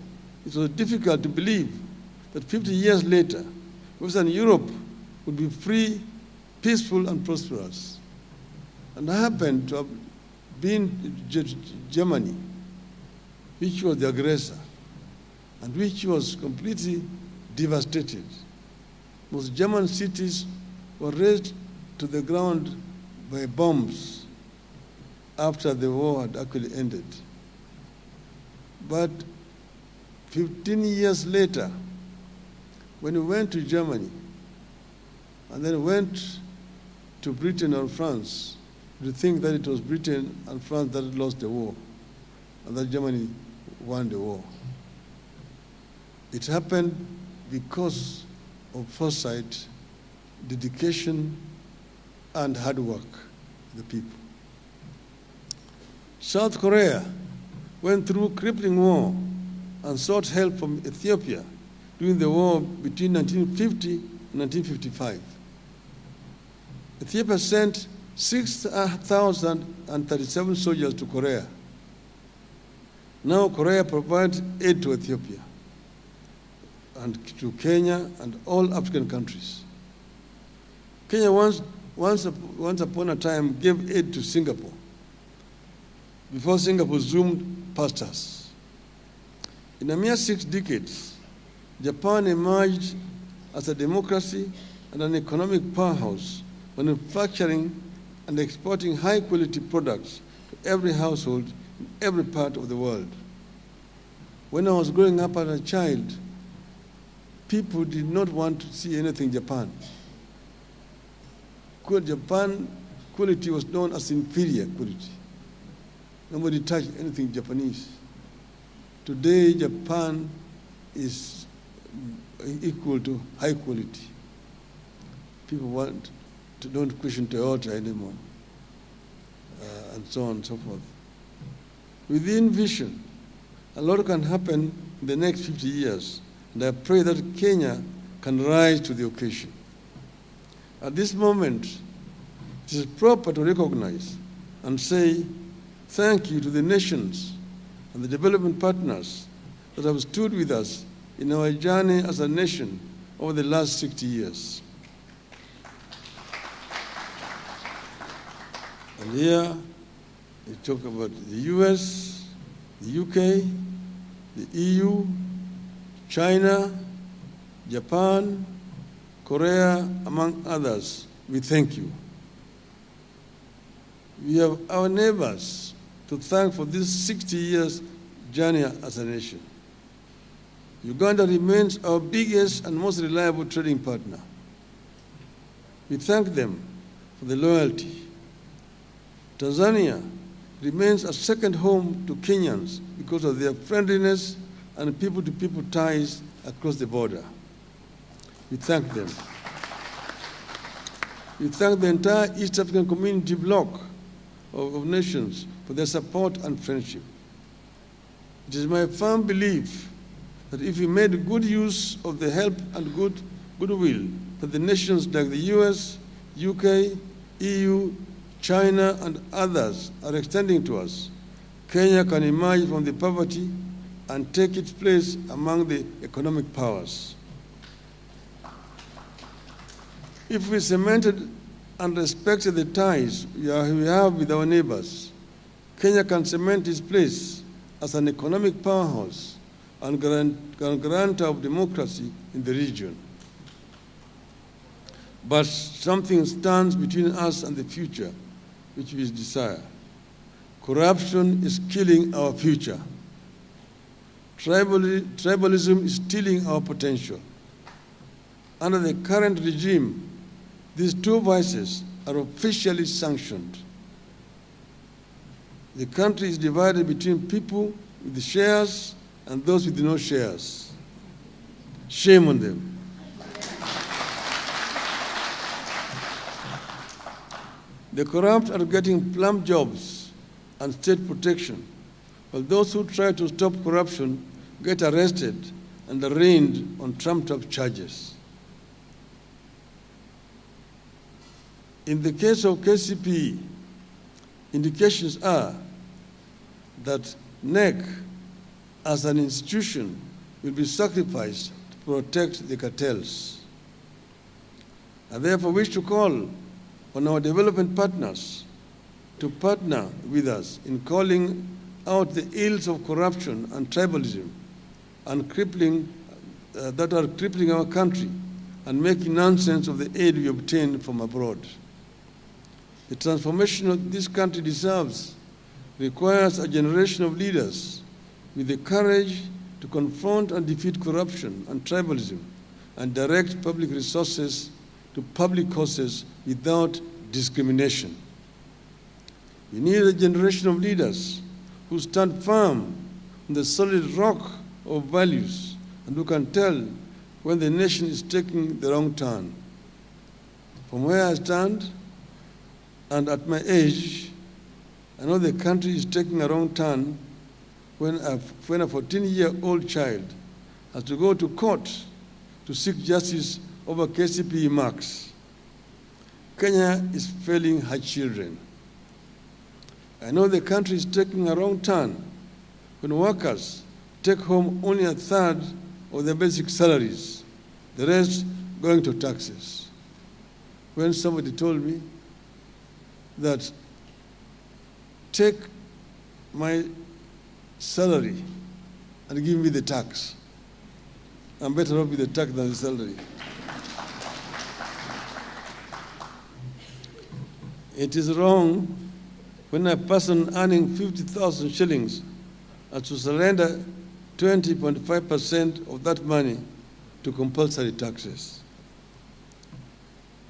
it was difficult to believe that 50 years later, Western Europe would be free, peaceful, and prosperous. And I happened to have been Germany, which was the aggressor, and which was completely devastated. Most German cities were razed to the ground by bombs after the war had actually ended. But 15 years later, when we went to Germany and then went to Britain or France, we think that it was Britain and France that lost the war and that Germany won the war. It happened because of foresight, dedication, and hard work of the people. South Korea went through crippling war and sought help from Ethiopia during the war between 1950 and 1955. Ethiopia sent 6,037 soldiers to Korea. Now Korea provides aid to Ethiopia and to Kenya and all African countries. Kenya once upon a time gave aid to Singapore before Singapore zoomed past us. In a mere 6 decades, Japan emerged as a democracy and an economic powerhouse, manufacturing and exporting high-quality products to every household in every part of the world. When I was growing up as a child, people did not want to see anything Japan. Japan quality was known as inferior quality. Nobody touched anything Japanese. Today, Japan is equal to high quality. People don't question Toyota anymore, and so on and so forth. Within vision, a lot can happen in the next 50 years, and I pray that Kenya can rise to the occasion. At this moment, it is proper to recognize and say thank you to the nations and the development partners that have stood with us in our journey as a nation over the last 60 years. And here, we talk about the US, the UK, the EU, China, Japan, Korea, among others. We thank you. We have our neighbors to thank for this 60 years journey as a nation. Uganda remains our biggest and most reliable trading partner. We thank them for the loyalty. Tanzania remains a second home to Kenyans because of their friendliness and people-to-people ties across the border. We thank them. We thank the entire East African community bloc of nations for their support and friendship. It is my firm belief that if we made good use of the help and goodwill that the nations like the US, UK, EU, China, and others are extending to us, Kenya can emerge from the poverty and take its place among the economic powers. If we cemented and respected the ties we have with our neighbors, Kenya can cement its place as an economic powerhouse and guarantor of democracy in the region. But something stands between us and the future, which we desire. Corruption is killing our future. Tribalism is stealing our potential. Under the current regime, these two vices are officially sanctioned. The country is divided between people with the shares and those with no shares. Shame on them. The corrupt are getting plum jobs and state protection, while those who try to stop corruption get arrested and arraigned on trumped-up charges. In the case of KCPE, indications are that NEC as an institution will be sacrificed to protect the cartels. I therefore wish to call on our development partners to partner with us in calling out the ills of corruption and tribalism and that are crippling our country and making nonsense of the aid we obtain from abroad. The transformation of this country deserves requires a generation of leaders with the courage to confront and defeat corruption and tribalism and direct public resources to public causes without discrimination. We need a generation of leaders who stand firm on the solid rock of values and who can tell when the nation is taking the wrong turn. From where I stand, and at my age, I know the country is taking a wrong turn when a 14-year-old child has to go to court to seek justice over KCPE marks. Kenya is failing her children. I know the country is taking a wrong turn when workers take home only a third of their basic salaries, the rest going to taxes. When somebody told me that take my salary and give me the tax, I'm better off with the tax than the salary. It is wrong when a person earning 50,000 shillings has to surrender 20.5% of that money to compulsory taxes.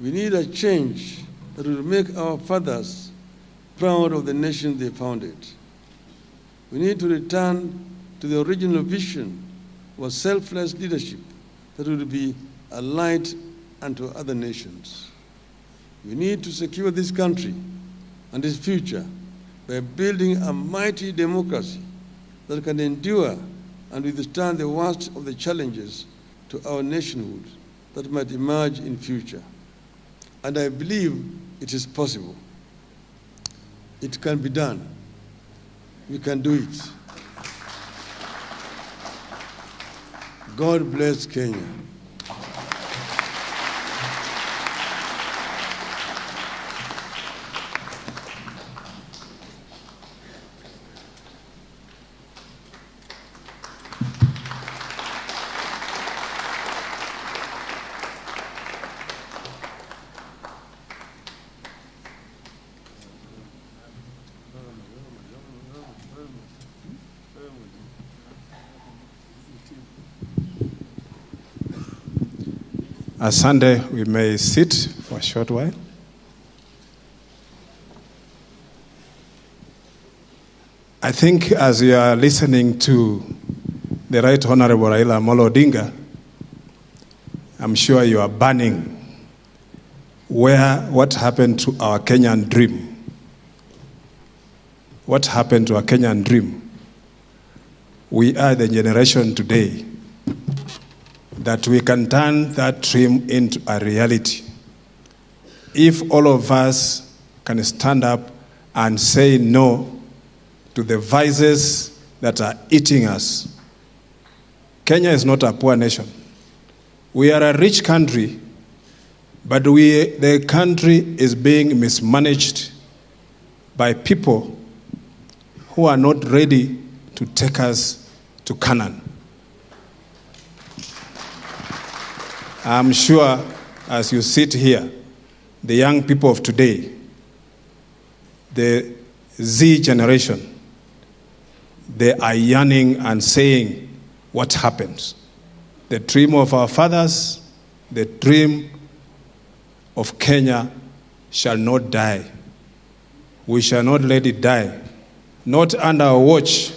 We need a change that will make our fathers proud of the nation they founded. We need to return to the original vision of a selfless leadership that will be a light unto other nations. We need to secure this country and its future by building a mighty democracy that can endure and withstand the worst of the challenges to our nationhood that might emerge in future. And I believe it is possible. It can be done. We can do it. God bless Kenya. Sunday, we may sit for a short while. I think as you are listening to the Right Honorable Raila Odinga, I'm sure you are burning what happened to our Kenyan dream. What happened to our Kenyan dream? We are the generation today that we can turn that dream into a reality if all of us can stand up and say no to the vices that are eating us. Kenya is not a poor nation. We are a rich country, but the country is being mismanaged by people who are not ready to take us to Canaan. I'm sure as you sit here, the young people of today, the Z generation, they are yearning and saying, what happened? The dream of our fathers, the dream of Kenya shall not die. We shall not let it die. Not under our watch.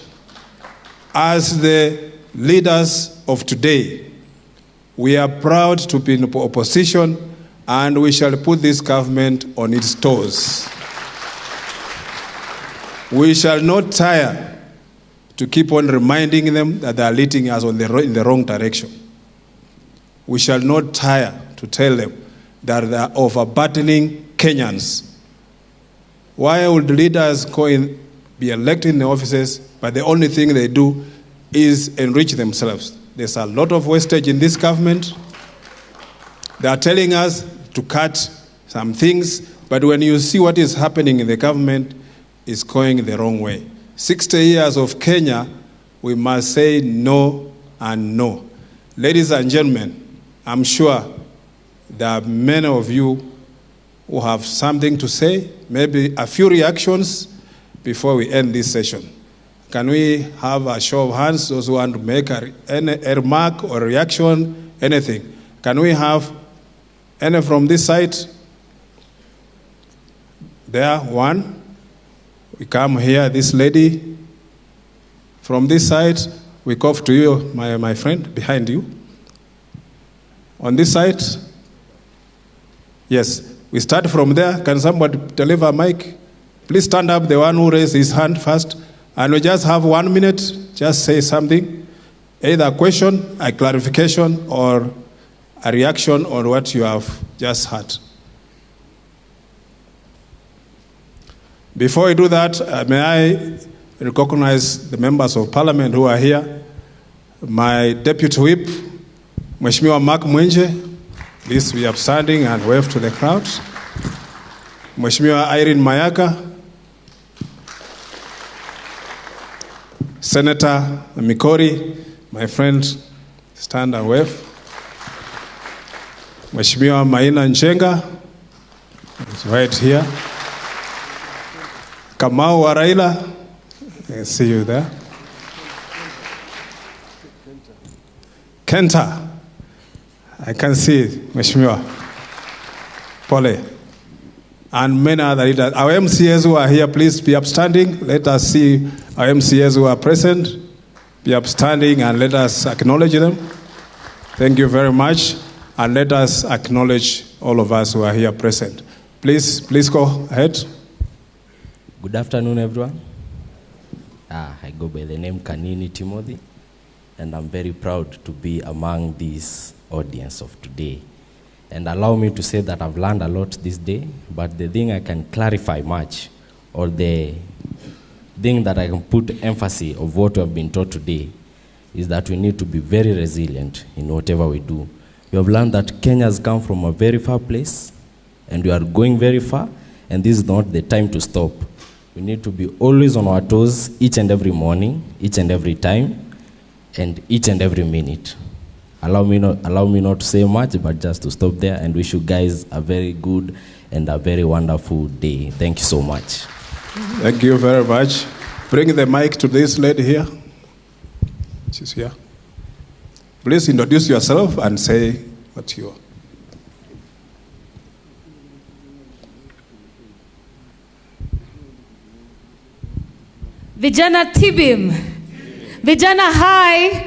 As the leaders of today, we are proud to be in opposition, and we shall put this government on its toes. We shall not tire to keep on reminding them that they are leading us in the wrong direction. We shall not tire to tell them that they are overburdening Kenyans. Why would leaders be elected in the offices, but the only thing they do is enrich themselves? There's a lot of wastage in this government. They are telling us to cut some things, but when you see what is happening in the government, it's going the wrong way. 60 years of Kenya, we must say no and no. Ladies and gentlemen, I'm sure there are many of you who have something to say, maybe a few reactions before we end this session. Can we have a show of hands, those who want to make a remark or reaction, anything? Can we have any from this side? There, one. We come here, this lady. From this side, we cough to you, my friend, behind you. On this side, yes, we start from there. Can somebody deliver a mic? Please stand up, the one who raised his hand first. And we just have 1 minute, just say something. Either a question, a clarification, or a reaction on what you have just heard. Before we do that, may I recognize the members of parliament who are here. My deputy whip, Mheshimiwa Mark Mwenje, please be upstanding and wave to the crowd. Mheshimiwa Irene Mayaka, Senator Mikori, my friend, stand and wave. Mheshimiwa Maina Njenga is right here. Kamau wa Raila, I see you there. Kenta, I can see Mheshimiwa Pole, and many other leaders. Our MCAs who are here, please be upstanding. Let us see our MCAs who are present. Be upstanding and let us acknowledge them. Thank you very much. And let us acknowledge all of us who are here present. Please go ahead. Good afternoon, everyone. I go by the name Kanini Timothy, and I'm very proud to be among this audience of today. And allow me to say that I've learned a lot this day, but the thing I can clarify much, or the thing that I can put emphasis of what we have been taught today, is that we need to be very resilient in whatever we do. We have learned that Kenya has come from a very far place, and we are going very far, and this is not the time to stop. We need to be always on our toes each and every morning, each and every time, and each and every minute. Allow me not to say much, but just to stop there and wish you guys a very good and a very wonderful day. Thank you so much. Thank you very much. Bring the mic to this lady here. She's here. Please introduce yourself and say what you are. Vijana Tibim. Vijana hi.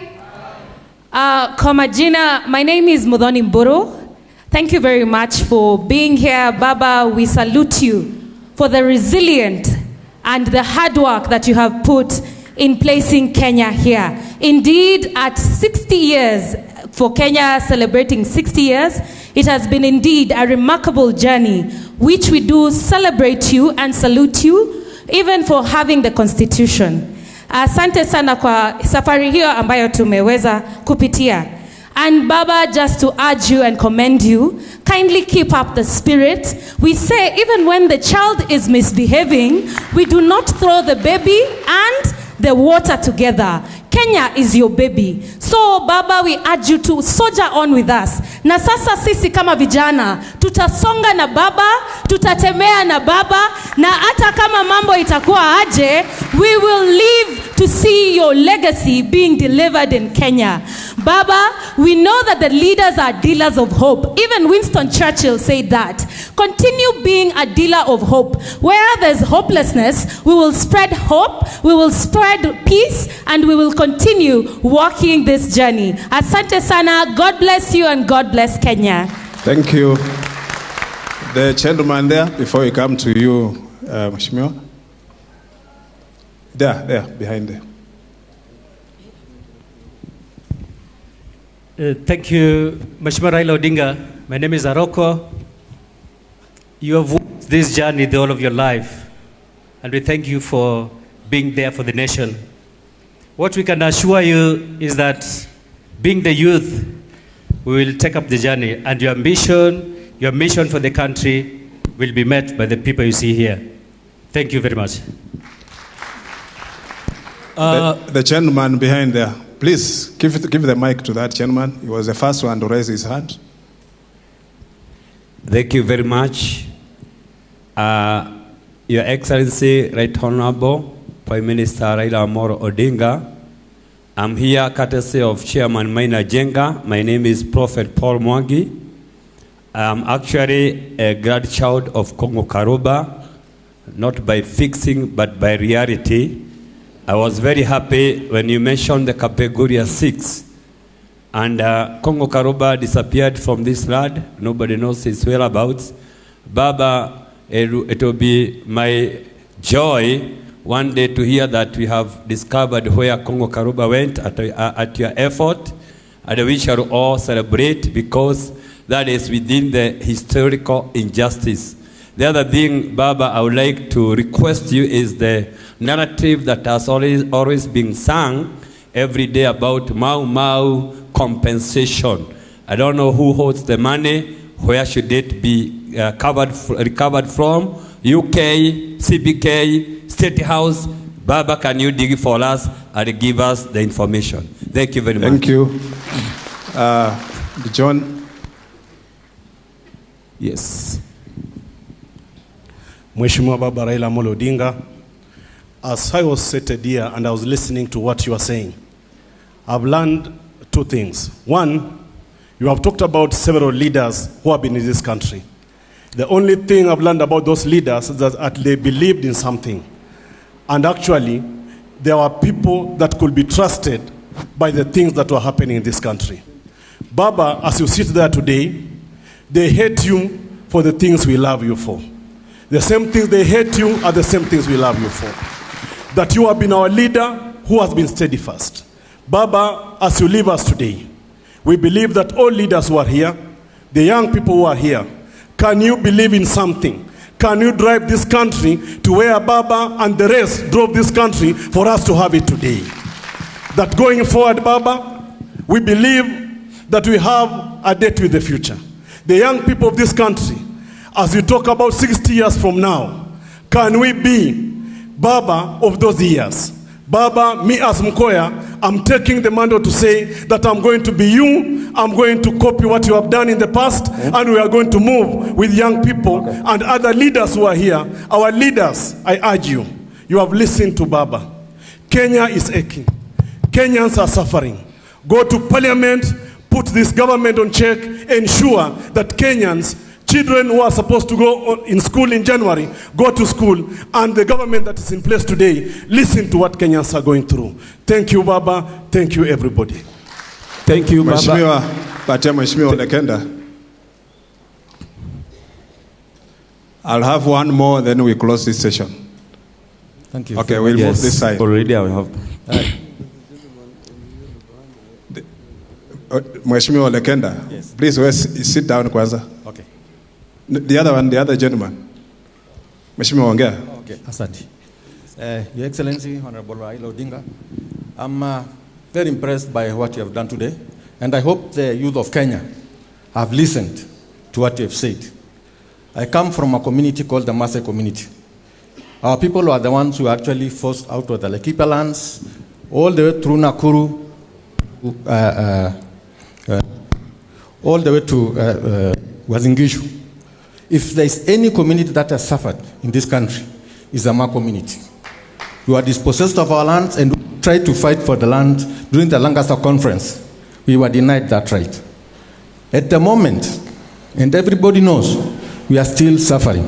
Kwa majina, my name is Mudhoni Mburu. Thank you very much for being here. Baba, we salute you for the resilient and the hard work that you have put in placing Kenya here. Indeed, at 60 years, for Kenya celebrating 60 years. It has been indeed a remarkable journey, which we do celebrate you and salute you, even for having the constitution. Asante sana kwa safari hiyo ambayo tumeweza kupitia. And Baba, just to urge you and commend you, kindly keep up the spirit. We say even when the child is misbehaving, we do not throw the baby and the water together. Kenya is your baby. So Baba, we urge you to soldier on with us. Na sasa sisi kama vijana, tutasonga na Baba, tutatemea na Baba, na hata kama mambo itakuwa aje, we will live to see your legacy being delivered in Kenya. Baba, we know that the leaders are dealers of hope. Even Winston Churchill said that. Continue being a dealer of hope. Where there's hopelessness, we will spread hope, we will spread peace, and we will continue walking this journey. Asante sana. God bless you and God bless Kenya. Thank you. The gentleman there, before we come to you, Mheshimiwa. There, behind there. Thank you, H.E Raila Odinga. My name is Aroko. You have walked this journey the whole of your life, and we thank you for being there for the nation. What we can assure you is that being the youth, we will take up the journey, and your mission for the country will be met by the people you see here. Thank you very much. The gentleman behind there, please give the mic to that gentleman. He was the first one to raise his hand. Thank you very much. Your Excellency, Right Honorable Prime Minister Raila Odinga. I'm here courtesy of Chairman Maina Jenga. My name is Prophet Paul Mwangi. I'm actually a grandchild of Congo Karuba, not by fixing, but by reality. I was very happy when you mentioned the Kapeguria 6. And Congo Karuba disappeared from this land. Nobody knows his whereabouts. Baba, it will be my joy one day to hear that we have discovered where Congo Karuba went at your effort. And we shall all celebrate because that is within the historical injustice. The other thing, Baba, I would like to request you is the narrative that has always been sung every day about Mau Mau compensation. I don't know who holds the money, where should it be recovered from? UK, CBK, State House. Baba, can you dig for us and give us the information? Thank you very much. Thank you. John? Yes. Mheshimiwa Baba Raila Odinga, as I was seated here and I was listening to what you are saying, I've learned two things. One, you have talked about several leaders who have been in this country. The only thing I've learned about those leaders is that they believed in something. And actually, there are people that could be trusted by the things that were happening in this country. Baba, as you sit there today, they hate you for the things we love you for. The same things they hate you are the same things we love you for. That you have been our leader who has been steadfast. Baba, as you leave us today, we believe that all leaders who are here, the young people who are here, can you believe in something? Can you drive this country to where Baba and the rest drove this country for us to have it today? That going forward, Baba, we believe that we have a date with the future. The young people of this country, as you talk about 60 years from now, can we be Baba of those years? Baba, me as Mkoya, I'm taking the mantle to say that I'm going to be you, I'm going to copy what you have done in the past, and we are going to move with young people and other leaders who are here. Our leaders, I urge you, you have listened to Baba. Kenya is aching. Kenyans are suffering. Go to parliament, put this government on check, ensure that Kenyans, children who are supposed to go in school in January, go to school, and the government that is in place today, listen to what Kenyans are going through. Thank you, Baba. Thank you, everybody. Thank you, Baba. Mheshimiwa Lekenda. I'll have one more, then we close this session. Thank you. Okay, we'll move this side. Already I have. Mheshimiwa Lekenda, Yes. please sit down kwanza. Okay. The other one, the other gentleman. Mheshimiwa ongea. Okay, asante. Your Excellency, Honorable Raila Odinga, I'm very impressed by what you have done today, and I hope the youth of Kenya have listened to what you have said. I come from a community called the Maasai community. Our people are the ones who are actually forced out of the Laikipia lands, all the way through Nakuru, all the way to Wazingishu. If there is any community that has suffered in this country, it's the Ma community. We were dispossessed of our lands and tried to fight for the land during the Lancaster conference. We were denied that right. At the moment, and everybody knows, we are still suffering.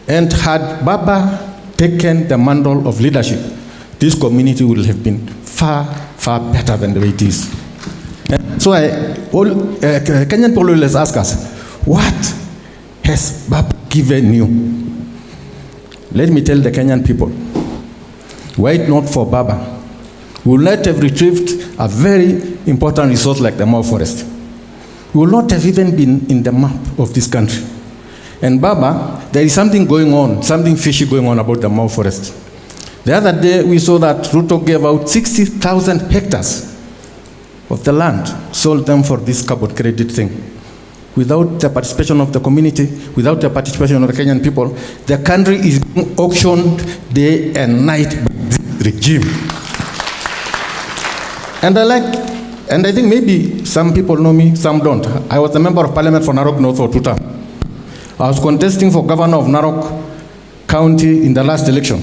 And had Baba taken the mantle of leadership, this community would have been far, far better than the way it is. And so Kenyan people always ask us, what has Baba given you? Let me tell the Kenyan people, were it not for Baba, we would not have retrieved a very important resource like the Mau forest. We would not have even been in the map of this country. And Baba, there is something going on, something fishy going on about the Mau forest. The other day we saw that Ruto gave out 60,000 hectares of the land, sold them for this carbon credit thing. Without the participation of the community, without the participation of the Kenyan people, the country is being auctioned day and night by this regime. And I think maybe some people know me, some don't. I was a member of parliament for Narok North for 2 terms. I was contesting for governor of Narok County in the last election.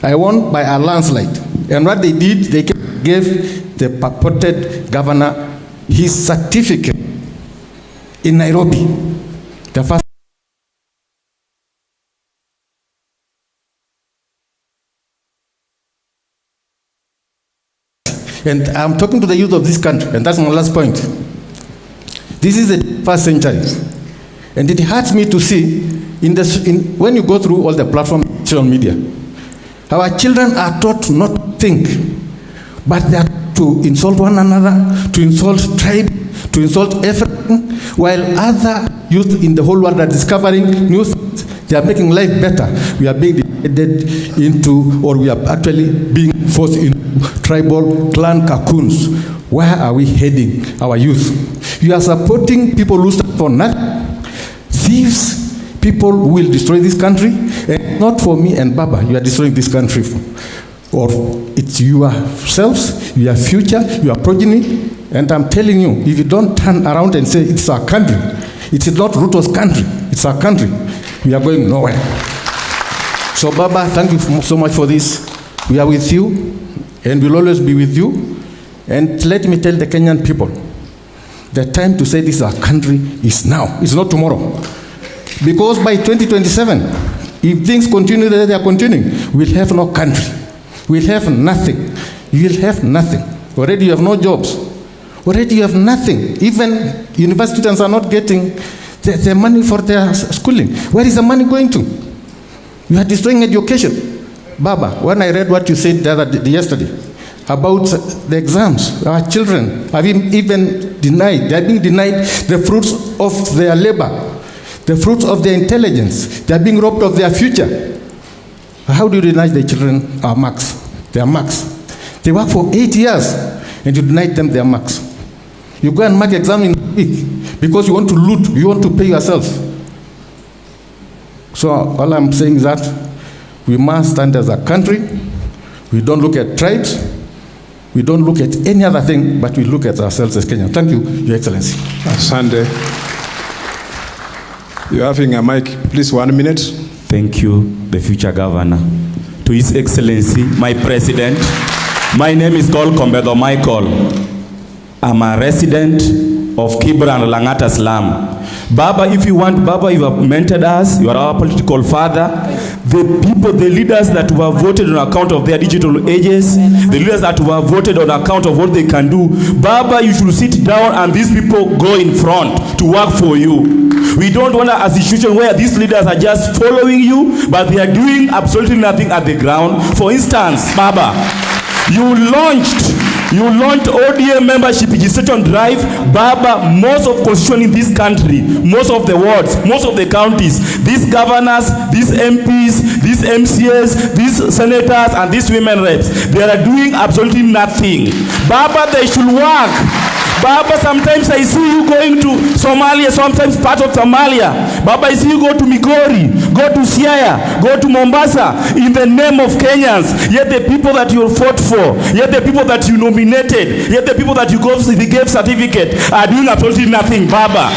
I won by a landslide. And what they did, they gave the purported governor his certificate in Nairobi. The first and I'm talking to the youth of this country, and that's my last point. This is the 1st century. And it hurts me to see, when you go through all the platforms of social media, our children are taught to not think, but they are to insult one another, to insult tribe, to insult everything, while other youth in the whole world are discovering new things. They are making life better. We are being divided into, or we are actually being forced into tribal clan cocoons. Where are we heading our youth? You are supporting people who stand for nothing. Thieves, people who will destroy this country, and not for me and Baba, you are destroying this country. Or it's yourselves, your future, your progeny. And I'm telling you, if you don't turn around and say it's our country, it is not Ruto's country, it's our country, we are going nowhere. So Baba, thank you so much for this. We are with you, and we'll always be with you. And let me tell the Kenyan people, the time to say this is our country is now. It's not tomorrow. Because by 2027, if things continue the way they are continuing, we'll have no country. We'll have nothing. You'll have nothing. Already you have no jobs. Already you have nothing. Even university students are not getting the money for their schooling. Where is the money going to? You are destroying education. Baba, when I read what you said yesterday about the exams, our children are even denied. They are being denied the fruits of their labor, the fruits of their intelligence. They are being robbed of their future. How do you deny the children our marks, their marks? They work for 8 years and you deny them their marks. You go and mark exam in a week because you want to loot, you want to pay yourself. So all I'm saying is that we must stand as a country. We don't look at tribes. We don't look at any other thing, but we look at ourselves as Kenyans. Thank you, Your Excellency. Sunday. You're having a mic. Please, 1 minute. Thank you, the future governor. To His Excellency, my president, my name is Col Kombedo Michael. I'm a resident of Kibra and Langata Slum. Baba, if you want, Baba, you have mentored us. You are our political father. The people, the leaders that were voted on account of their digital ages, the leaders that were voted on account of what they can do, Baba, you should sit down and these people go in front to work for you. We don't want a situation where these leaders are just following you, but they are doing absolutely nothing at the ground. For instance, Baba, you launched You launched ODM membership registration drive. Baba, most of constitution in this country, most of the wards, most of the counties, these governors, these MPs, these MCAs, these senators, and these women reps, they are doing absolutely nothing. Baba, they should work. Baba, sometimes I see you going to Somalia, sometimes part of Somalia. Baba, I see you go to Migori, go to Siaya, go to Mombasa in the name of Kenyans. Yet the people that you fought for, yet the people that you nominated, yet the people that you gave certificate are doing absolutely nothing, Baba.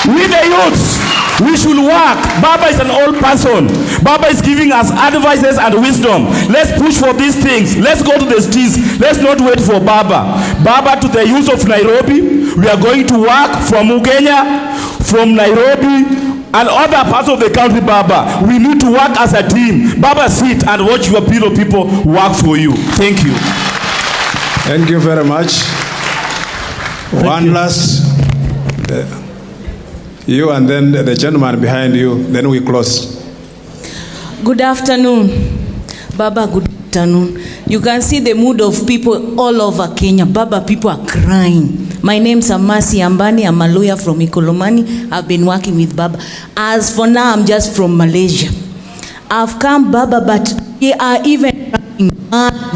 We the youths, we should work. Baba is an old person. Baba is giving us advices and wisdom. Let's push for these things. Let's go to the streets. Let's not wait for Baba. Baba, to the youth of Nairobi, we are going to work from Ugenya, from Nairobi, and other parts of the country, Baba. We need to work as a team. Baba, sit and watch your people work for you. Thank you. Thank you very much. One last... you and then the gentleman behind you, then we close. Good afternoon. Baba, good afternoon. You can see the mood of people all over Kenya. Baba, people are crying. My name's Amasi Ambani. I'm a lawyer from Ikolomani. I've been working with Baba. As for now, I'm just from Malaysia. I've come, Baba, but we are even crying.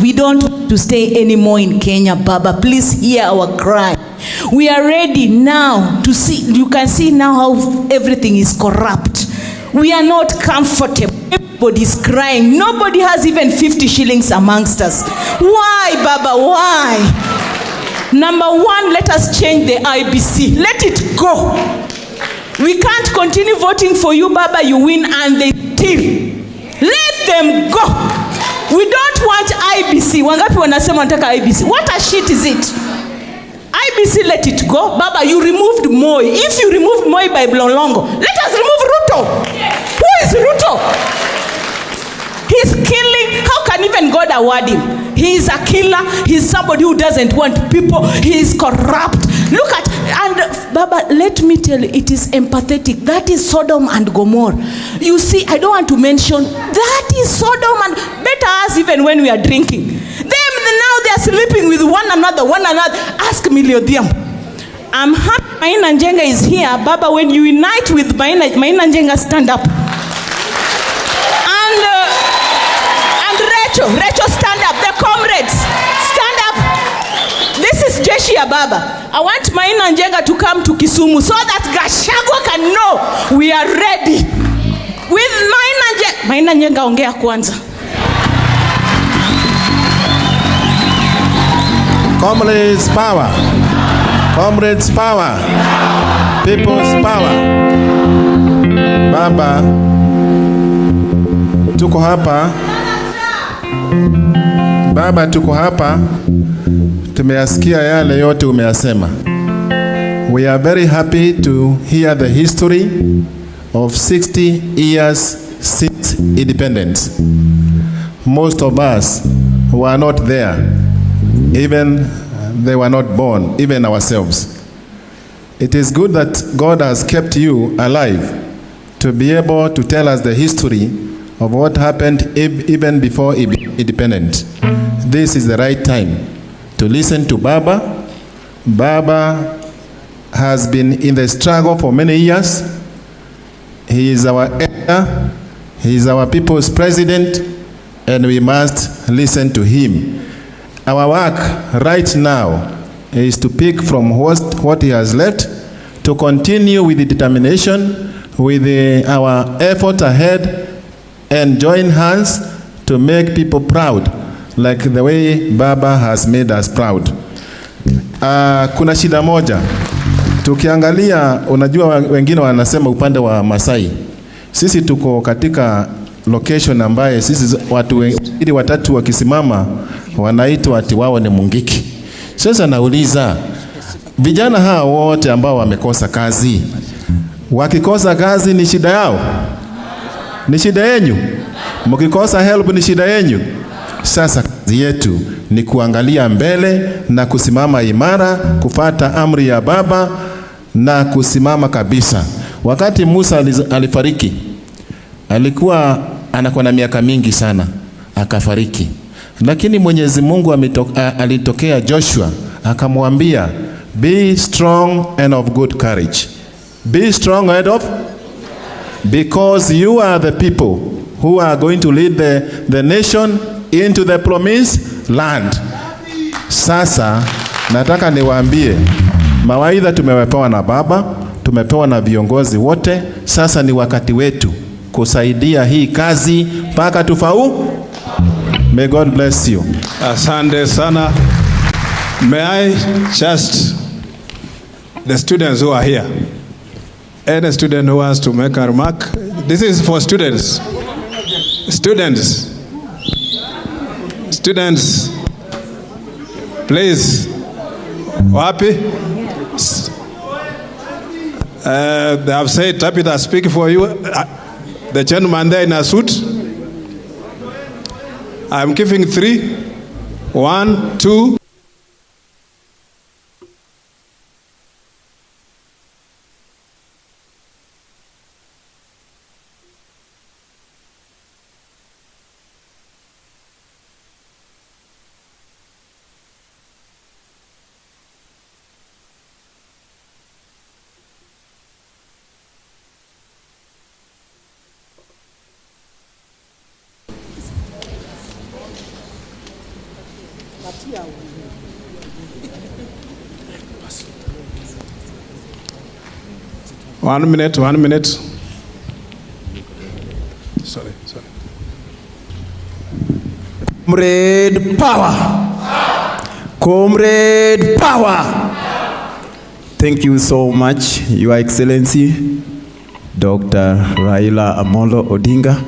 We don't want to stay anymore in Kenya, Baba. Please hear our cry. We are ready now to see. You can see now how everything is corrupt. We are not comfortable. Everybody is crying. Nobody has even 50 shillings amongst us. Why, Baba? Why? Number one, let us change the IBC. Let it go. We can't continue voting for you, Baba. You win and they steal. Let them go. We don't want IBC. Wangapi wanasema wanataka IBC? What a shit is it? IBC, let it go. Baba, you removed Moi. If you removed Moi by Blolongo, let us remove Ruto. Yes. Who is Ruto? He's killing. How can even God award him? He is a killer. He's somebody who doesn't want people. He is corrupt. Look at, and Baba, let me tell you, it is empathetic. That is Sodom and Gomorrah. You see, I don't want to mention, that is Sodom and better us even when we are drinking. Them now they are sleeping with one another. Ask Millie Odhiambo. I'm happy Maina Njenga is here. Baba, when you unite with Maina Njenga, stand up. And Rachel, stand up. The comrades, stand up. This is Jeshia, Baba. I want Maina Njenga to come to Kisumu so that Gachagua can know we are ready. With Maina Njenga, ongea kwanza. Comrades power. Comrades power. People's power. Baba, tuko hapa. Baba, tuko hapa. Tumeyasikia yale yote umeyasema. We are very happy to hear the history of 60 years since independence. Most of us were not there. Even they were not born, even ourselves. It is good that God has kept you alive to be able to tell us the history of what happened even before independence. This is the right time to listen to Baba. Baba has been in the struggle for many years. He is our elder. He is our people's president, and we must listen to him. Our work right now is to pick from what he has left, to continue with the determination, with our effort ahead, and join hands to make people proud, like the way Baba has made us proud. Kuna shida moja. Tukiangalia, unajua wengine wanasema upande wa Masai. Sisi tuko katika location ambaye sisi watu wengine watatu wakisimama wanaitwa ati wao ni Mungiki. Sasa nauliza, vijana hao wote ambao wamekosa kazi, wakikosa kazi ni shida yao? Ni shida yenu? Mkikosa help ni shida yenu? Sasa kazi yetu ni kuangalia mbele na kusimama imara, kufuata amri ya Baba na kusimama kabisa. Wakati Musa alifariki, alikuwa anakuwa na miaka mingi sana, akafariki. Lakini Mwenyezi Mungu alitokea Joshua akamwambia, be strong and of good courage. Be strong and of, because you are the people who are going to lead the nation into the promised land. Sasa nataka niwaambie, mawaidha tumepewa na baba, tumepewa na viongozi wote. Sasa ni wakati wetu kusaidia hii kazi mpaka tufaulu. May God bless you. Asante sana. May I just, the students who are here, any student who wants to make a remark, this is for students. Students, please. Happy? They have said, Tabitha, speak for you. The gentleman there in a suit. I'm giving 3. 1, 2. One minute. Sorry. Comrade power! Comrade power! Thank you so much, Your Excellency, Dr. Raila Odinga,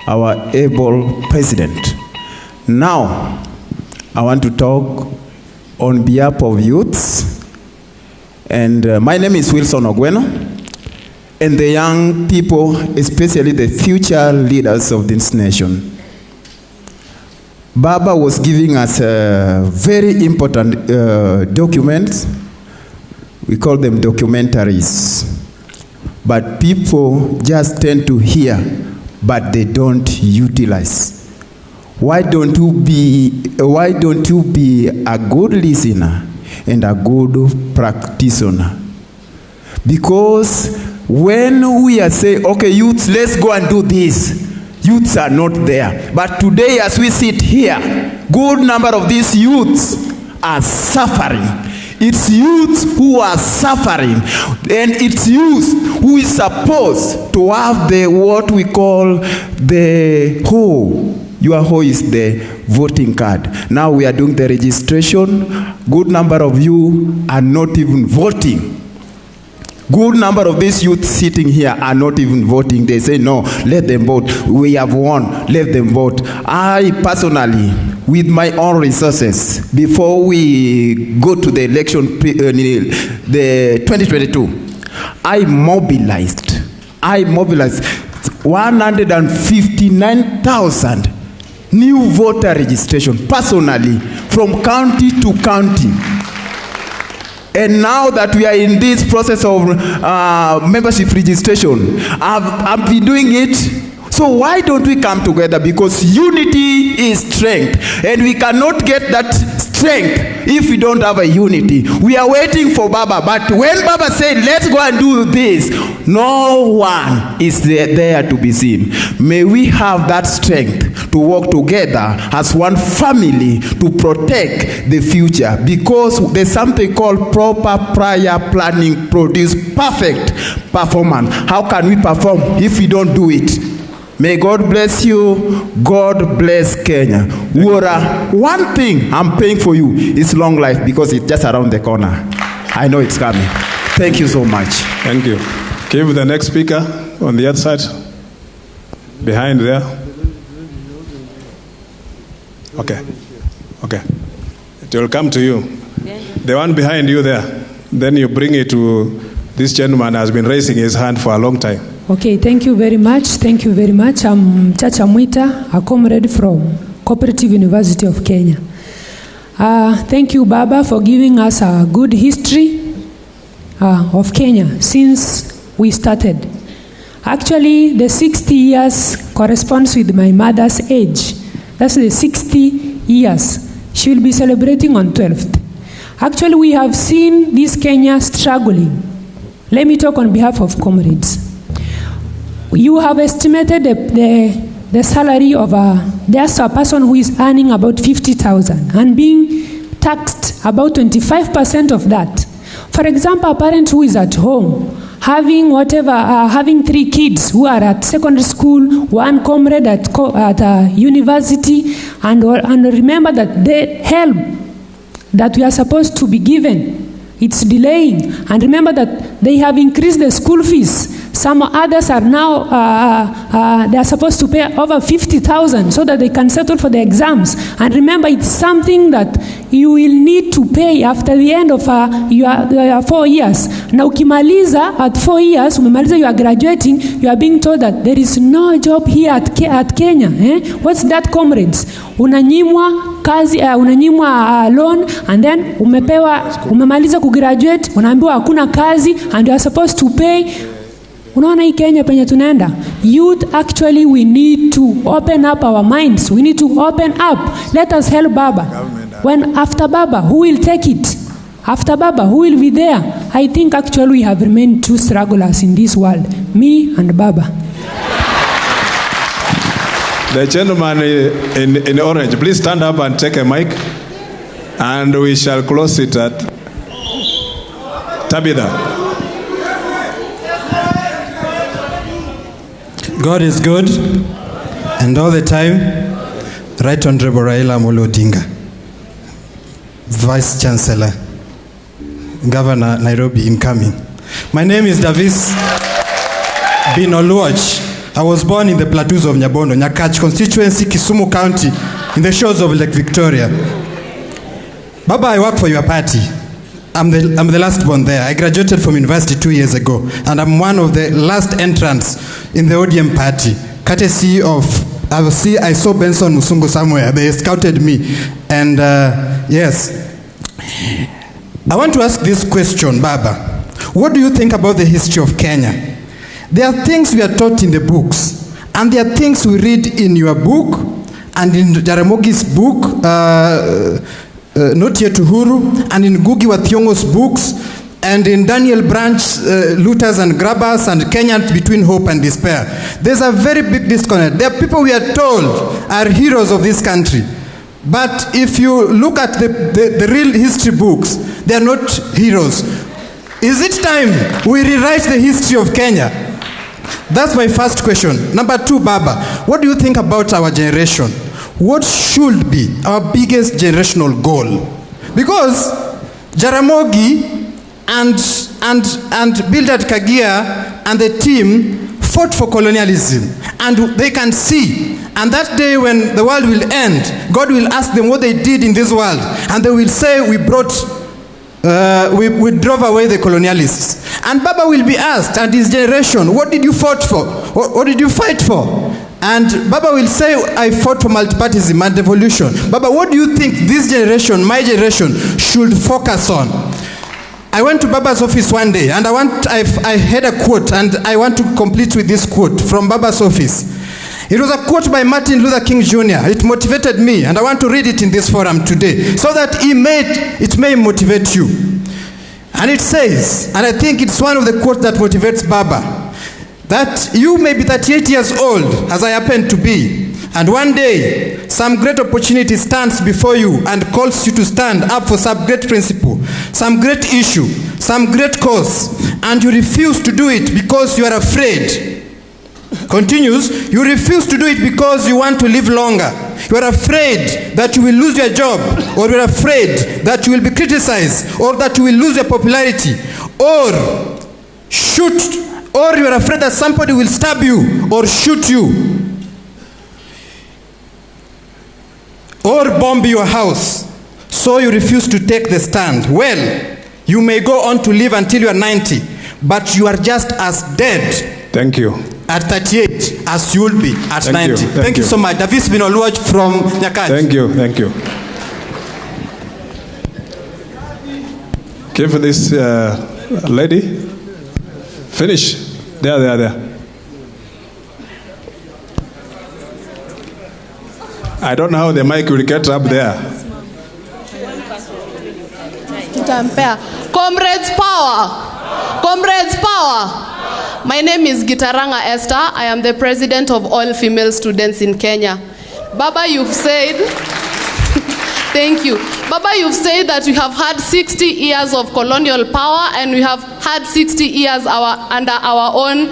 our able president. Now, I want to talk on behalf of youths. And my name is Wilson Ogweno, and the young people, especially the future leaders of this nation. Baba was giving us very important documents. We call them documentaries. But people just tend to hear, but they don't utilize. Why don't you be a good listener and a good practitioner? Because when we are saying, okay, youths, let's go and do this, youths are not there. But today, as we sit here, good number of these youths are suffering. It's youths who are suffering, and it's youth who is supposed to have the what we call the hoe. Your hoe is the voting card. Now we are doing the registration. Good number of you are not even voting. Good number of these youth sitting here are not even voting. They say, no, let them vote. We have won, let them vote. I personally, with my own resources, before we go to the election, the 2022, I mobilized 159,000 new voter registration, personally, from county to county. And now that we are in this process of membership registration, I've been doing it. So why don't we come together? Because unity is strength, and we cannot get that strength if we don't have a unity. We are waiting for Baba, but when Baba said, let's go and do this, no one is there to be seen. May we have that strength to work together as one family to protect the future, because there's something called proper prior planning produce perfect performance. How can we perform if we don't do it? May God bless you. God bless Kenya. Wura, one thing I'm praying for you is long life, because it's just around the corner. I know it's coming. Thank you so much. Thank you. Give the next speaker on the other side. Behind there. Okay. It will come to you. The one behind you there. Then you bring it to this gentleman who has been raising his hand for a long time. Okay, thank you very much. I'm Chacha Mwita, a comrade from Cooperative University of Kenya. Thank you, Baba, for giving us a good history of Kenya since we started. Actually, the 60 years corresponds with my mother's age. That's the 60 years. She will be celebrating on 12th. Actually, we have seen this Kenya struggling. Let me talk on behalf of comrades. You have estimated the salary of there's a person who is earning about 50,000 and being taxed about 25% of that. For example, a parent who is at home, having 3 kids who are at secondary school, 1 comrade at university, and remember that the help that we are supposed to be given, it's delaying. And remember that they have increased the school fees. Some others are now, they are supposed to pay over 50,000 so that they can settle for the exams. And remember, it's something that you will need to pay after the end of your 4 years. Na ukimaliza at 4 years, umemaliza, you are graduating, you are being told that there is no job here at Kenya. What's that, comrades? Unanyimwa kazi, unanyimwa loan, and then umemaliza kugraduate, unaambiwa hakuna kazi, and you are supposed to pay. Unaona hii Kenya penye tunaenda? Youth, actually we need to open up our minds. We need to open up. Let us help Baba. When after Baba, who will take it? After Baba, who will be there? I think actually we have remained 2 strugglers in this world. Me and Baba. The gentleman in orange, please stand up and take a mic. And we shall close it at Tabitha. God is good, and all the time. Right Honorable Raila Odinga, Vice Chancellor, Governor Nairobi incoming. My name is Davis Bin Oluoch. I was born in the plateaus of Nyabondo, Nyakach constituency, Kisumu County, in the shores of Lake Victoria. Baba, I work for your party. I'm the last born there. I graduated from university 2 years ago, and I'm one of the last entrants in the ODM party, courtesy of, I saw Benson Musungu somewhere. They scouted me, and yes. I want to ask this question, Baba. What do you think about the history of Kenya? There are things we are taught in the books, and there are things we read in your book, and in Jaramogi's book, Not Yet Uhuru, and in Ngugi wa Thiong'o's books, and in Daniel Branch, Looters and Grabbers, and Kenyan Between Hope and Despair. There's a very big disconnect. There are people we are told are heroes of this country. But if you look at the real history books, they are not heroes. Is it time we rewrite the history of Kenya? That's my first question. Number 2, Baba, what do you think about our generation? What should be our biggest generational goal? Because Jaramogi and Bildad Kagia and the team fought for colonialism, and they can see. And that day when the world will end, God will ask them what they did in this world, and they will say, we drove away the colonialists. And Baba will be asked, and his generation, what did you fight for? What did you fight for? And Baba will say, I fought for multipartyism and devolution. Baba, what do you think this generation, my generation, should focus on? I went to Baba's office one day, and I had a quote, and I want to complete with this quote from Baba's office. It was a quote by Martin Luther King Jr. It motivated me, and I want to read it in this forum today, so that it may motivate you. And it says, and I think it's one of the quotes that motivates Baba, that you may be 38 years old, as I happen to be, and one day some great opportunity stands before you and calls you to stand up for some great principle, some great issue, some great cause, and you refuse to do it because you are afraid. Continues, you refuse to do it because you want to live longer. You are afraid that you will lose your job, or you are afraid that you will be criticized, or that you will lose your popularity, or you are afraid that somebody will stab you or shoot you, or bomb your house. So you refuse to take the stand. Well, you may go on to live until you are 90, but you are just as dead. Thank you. At 38 as you will be at 90. Thank you so much. Davis Bin Oluoch from Nyakach. Thank you. Give this lady. Finish. There. I don't know how the mic will get up there. Comrades power. Comrades power. My name is Gitaranga Esther. I am the president of all female students in Kenya. Baba, you've said, thank you. Baba, you've said that we have had 60 years of colonial power and we have had 60 years under our own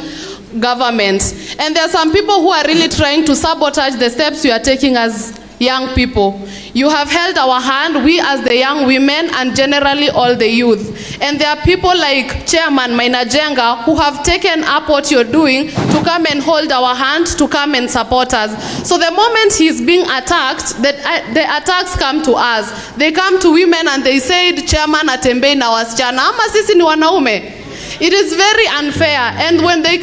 government. And there are some people who are really trying to sabotage the steps we are taking as young people. You have held our hand, we as the young women and generally all the youth. And there are people like Chairman Maina Jenga who have taken up what you're doing to come and hold our hand, to come and support us. So the moment he's being attacked, the attacks come to us. They come to women and they said, Chairman atembei na wasichana, ama sisi ni wanaume. It is very unfair. And when they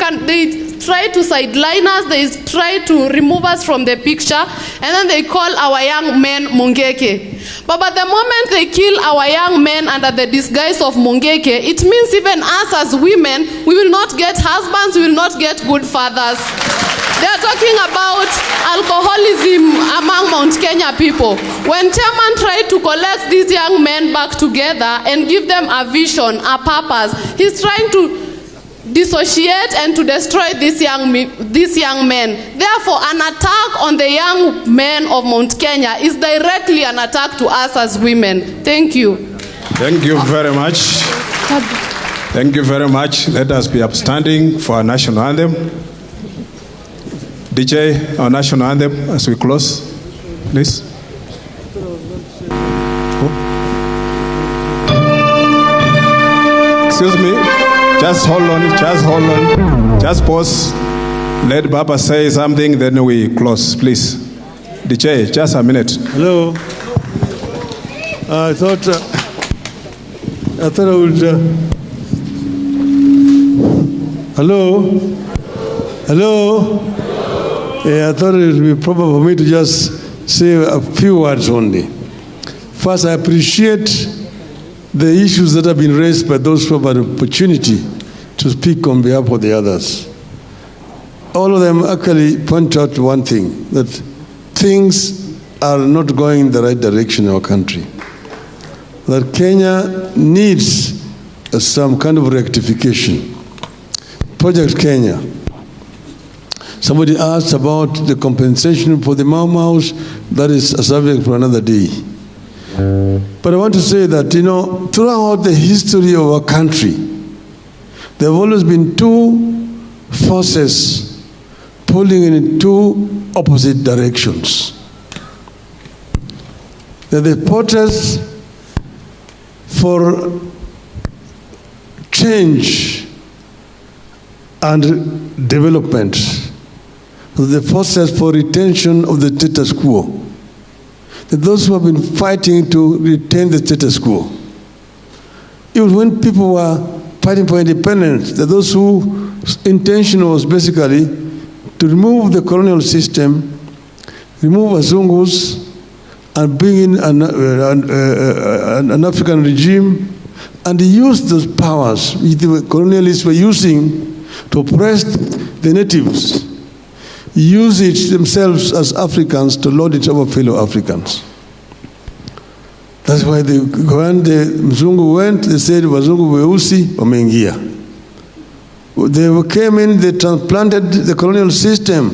try to sideline us, they try to remove us from the picture, and then they call our young men Mungeke. But the moment they kill our young men under the disguise of Mungeke, it means even us as women, we will not get husbands, we will not get good fathers. They are talking about alcoholism among Mount Kenya people. When Chairman tried to collect these young men back together and give them a vision, a purpose, he's trying to dissociate and to destroy these young men. Therefore, an attack on the young men of Mount Kenya is directly an attack to us as women. Thank you. Thank you very much. Thank you very much. Let us be upstanding for our national anthem. DJ, our national anthem as we close, please. Excuse me. Just hold on. Just pause. Let Baba say something, then we close, please. DJ, just a minute. Hello. I thought I would. Hello. I thought it would be proper for me to just say a few words only. First, I appreciate the issues that have been raised by those who have an opportunity to speak on behalf of the others. All of them actually point out one thing, that things are not going in the right direction in our country. That Kenya needs some kind of rectification. Project Kenya. Somebody asked about the compensation for the Mau Maus. That is a subject for another day. But I want to say that, throughout the history of our country, there have always been two forces pulling in two opposite directions. There are the protest for change and development, the forces for retention of the status quo. Those who have been fighting to retain the status quo. Even when people were fighting for independence, those whose intention was basically to remove the colonial system, remove Azungus, and bring in an African regime, and use those powers which the colonialists were using to oppress the natives, use it themselves as Africans to lord it over fellow Africans. That's why when the Mzungu went, they said, Wazungu weusi wameingia. They came in, they transplanted the colonial system,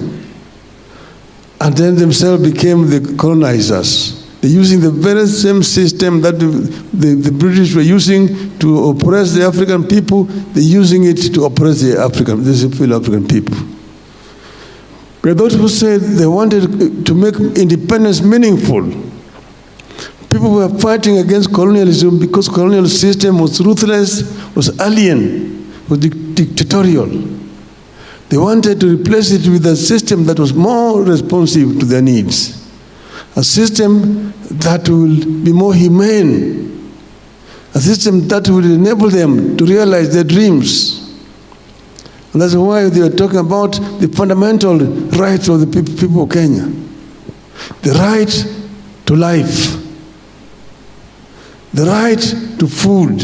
and then themselves became the colonizers. They're using the very same system that the British were using to oppress the African people. They're using it to oppress the fellow African people. Those who said they wanted to make independence meaningful. People were fighting against colonialism because colonial system was ruthless, was alien, was dictatorial. They wanted to replace it with a system that was more responsive to their needs. A system that will be more humane. A system that will enable them to realize their dreams. And that's why they are talking about the fundamental rights of the people of Kenya. The right to life. The right to food.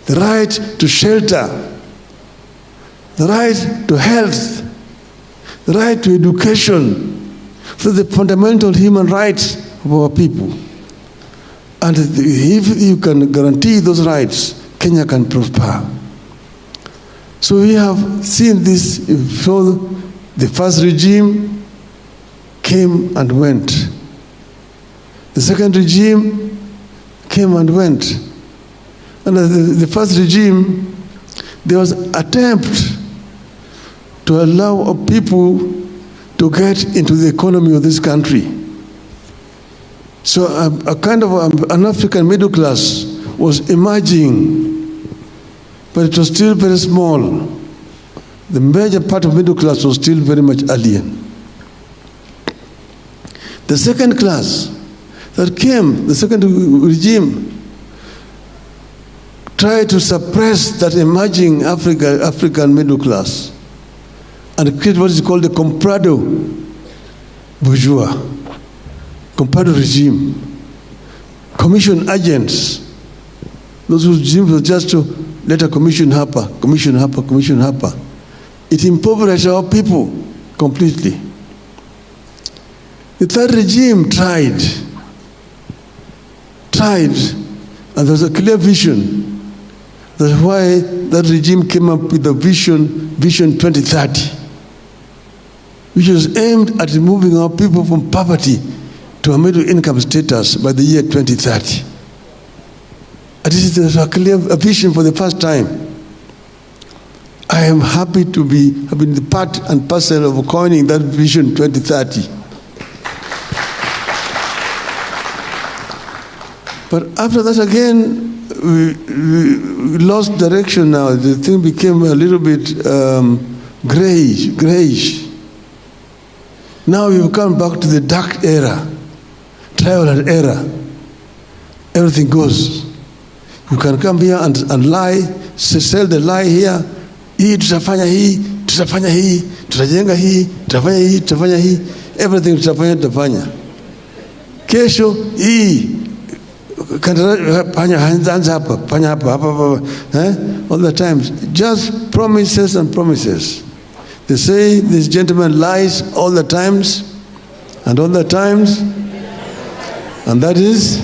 The right to shelter. The right to health. The right to education. for the fundamental human rights of our people. And if you can guarantee those rights, Kenya can prosper. So we have seen this. So the first regime came and went. The second regime came and went. And the first regime, there was an attempt to allow people to get into the economy of this country. So a kind of an African middle class was emerging, but it was still very small. The major part of middle class was still very much alien. The second class that came, the second regime, tried to suppress that emerging African middle class and create what is called the comprado bourgeois, comprado regime, commission agents. Those regimes were just to let a commission happen. It impoverished our people completely. The third regime tried, and there was a clear vision. That's why that regime came up with the Vision 2030, which was aimed at removing our people from poverty to a middle income status by the year 2030. And this is a clear vision for the first time. I am happy to be having the part and parcel of coining that Vision 2030. But after that again, we lost direction now. The thing became a little bit grayish. Now we've come back to the dark era, trial and error. Everything goes. You can come here and lie, sell the lie here. Hii tutafanya hii, tutafanya hii, tutajenga hii, tutafanya hii, tutafanya hii. Everything tutafanya. Kesho hii. All the times, just promises and promises. They say this gentleman lies all the times, and all the times, and that is,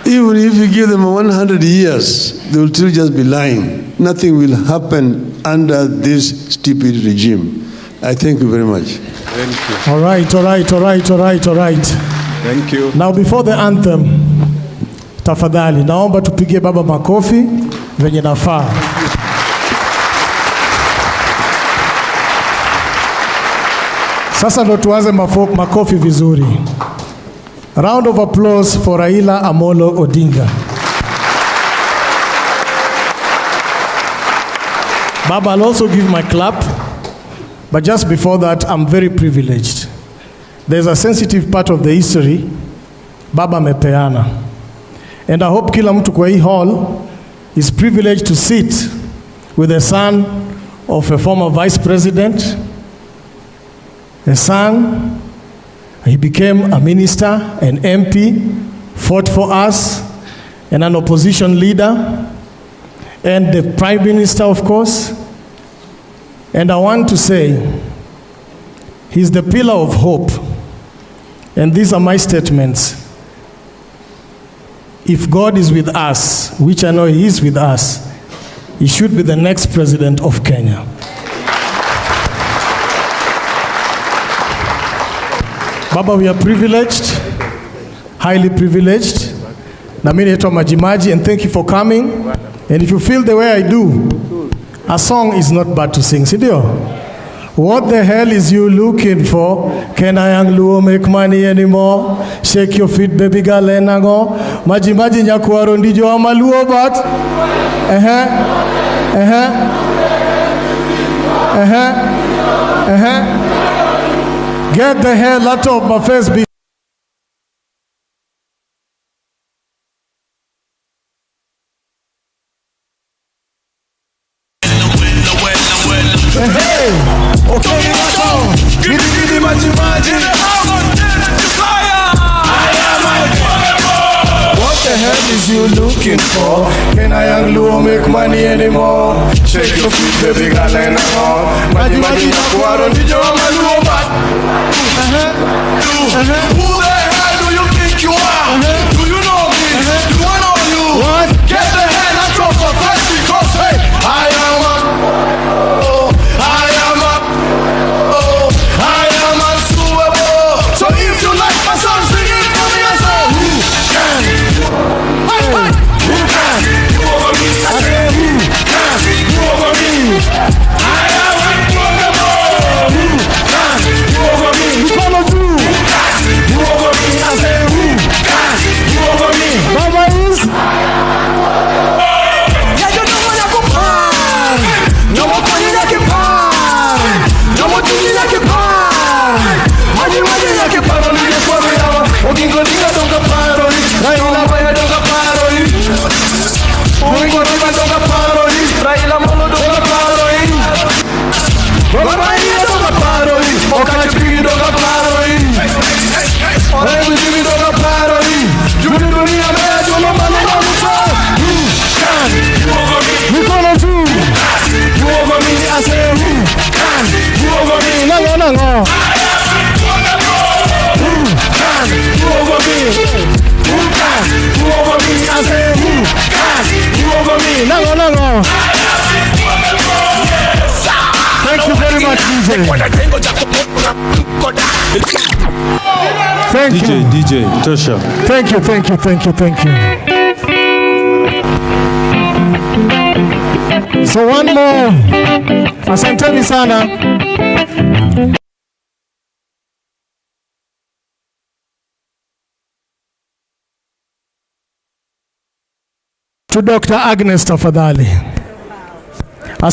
even if you give them 100 years, they will still just be lying. Nothing will happen under this stupid regime. I thank you very much. Thank you. All right. Thank you. Now before the anthem, tafadhali naomba tupige baba makofi venye nafaa. Sasa ndo tuanze makofi vizuri. Round of applause for Raila Amolo Odinga. Baba, I'll also give my clap. But just before that, I'm very privileged. There's a sensitive part of the history Baba mepeana. And I hope kila mtu kwa hii hall is privileged to sit with the son of a former vice president, a son, he became a minister, an MP, fought for us, and an opposition leader, and the prime minister, of course. And I want to say, he's the pillar of hope. And these are my statements. If God is with us, which I know He is with us, He should be the next president of Kenya. Baba, we are privileged, highly privileged. Na mimi naitwa Majimaji, and thank you for coming. And if you feel the way I do, a song is not bad to sing, sindio? What the hell is you looking for? Can a young Luo make money anymore? Shake your feet, baby girl, and go. Majimaji nyakuaro ndijo ama Luo bat? Get the hell out of my face, bitch. What the hell is you you looking for? Can a young Luo make money anymore? Shake your feet, baby girl, and Maji maji nyakuaro ndijo maluo bat. Who the hell do you think you are? Do you know me? Do I know you? What? Get the hell out of my face because hey, I am unsuable. So if you like my song, sing it for me and say, who can? Who can? Who over me? I say, who can? Who over me? I am unblockable. Who can? Who over me? Who follow you? Who over me? I say, who can? Who over me? Baba is. Yeah, you know what I go pan. No more money like a pan. No more money like a pan. Money like a pan. Only the poor now. Odinga don't get pan. Raila don't get pan. Odinga don't get pan. Raila don't get pan. Baba don't get pan. Okachi don't get pan. Everybody don't get pan. You don't need a man. You don't man. Who can? Who over me? Who gonna do? Who over me? I say who can? Who over me? No. Who can? Who over me? Who can? Who over me? I say who can? Who over me? No. Thank you very much, DJ. Thank you. DJ, Tosha. Thank you. So one more. Asanteni sana. To Dr. Agnes tafadhali.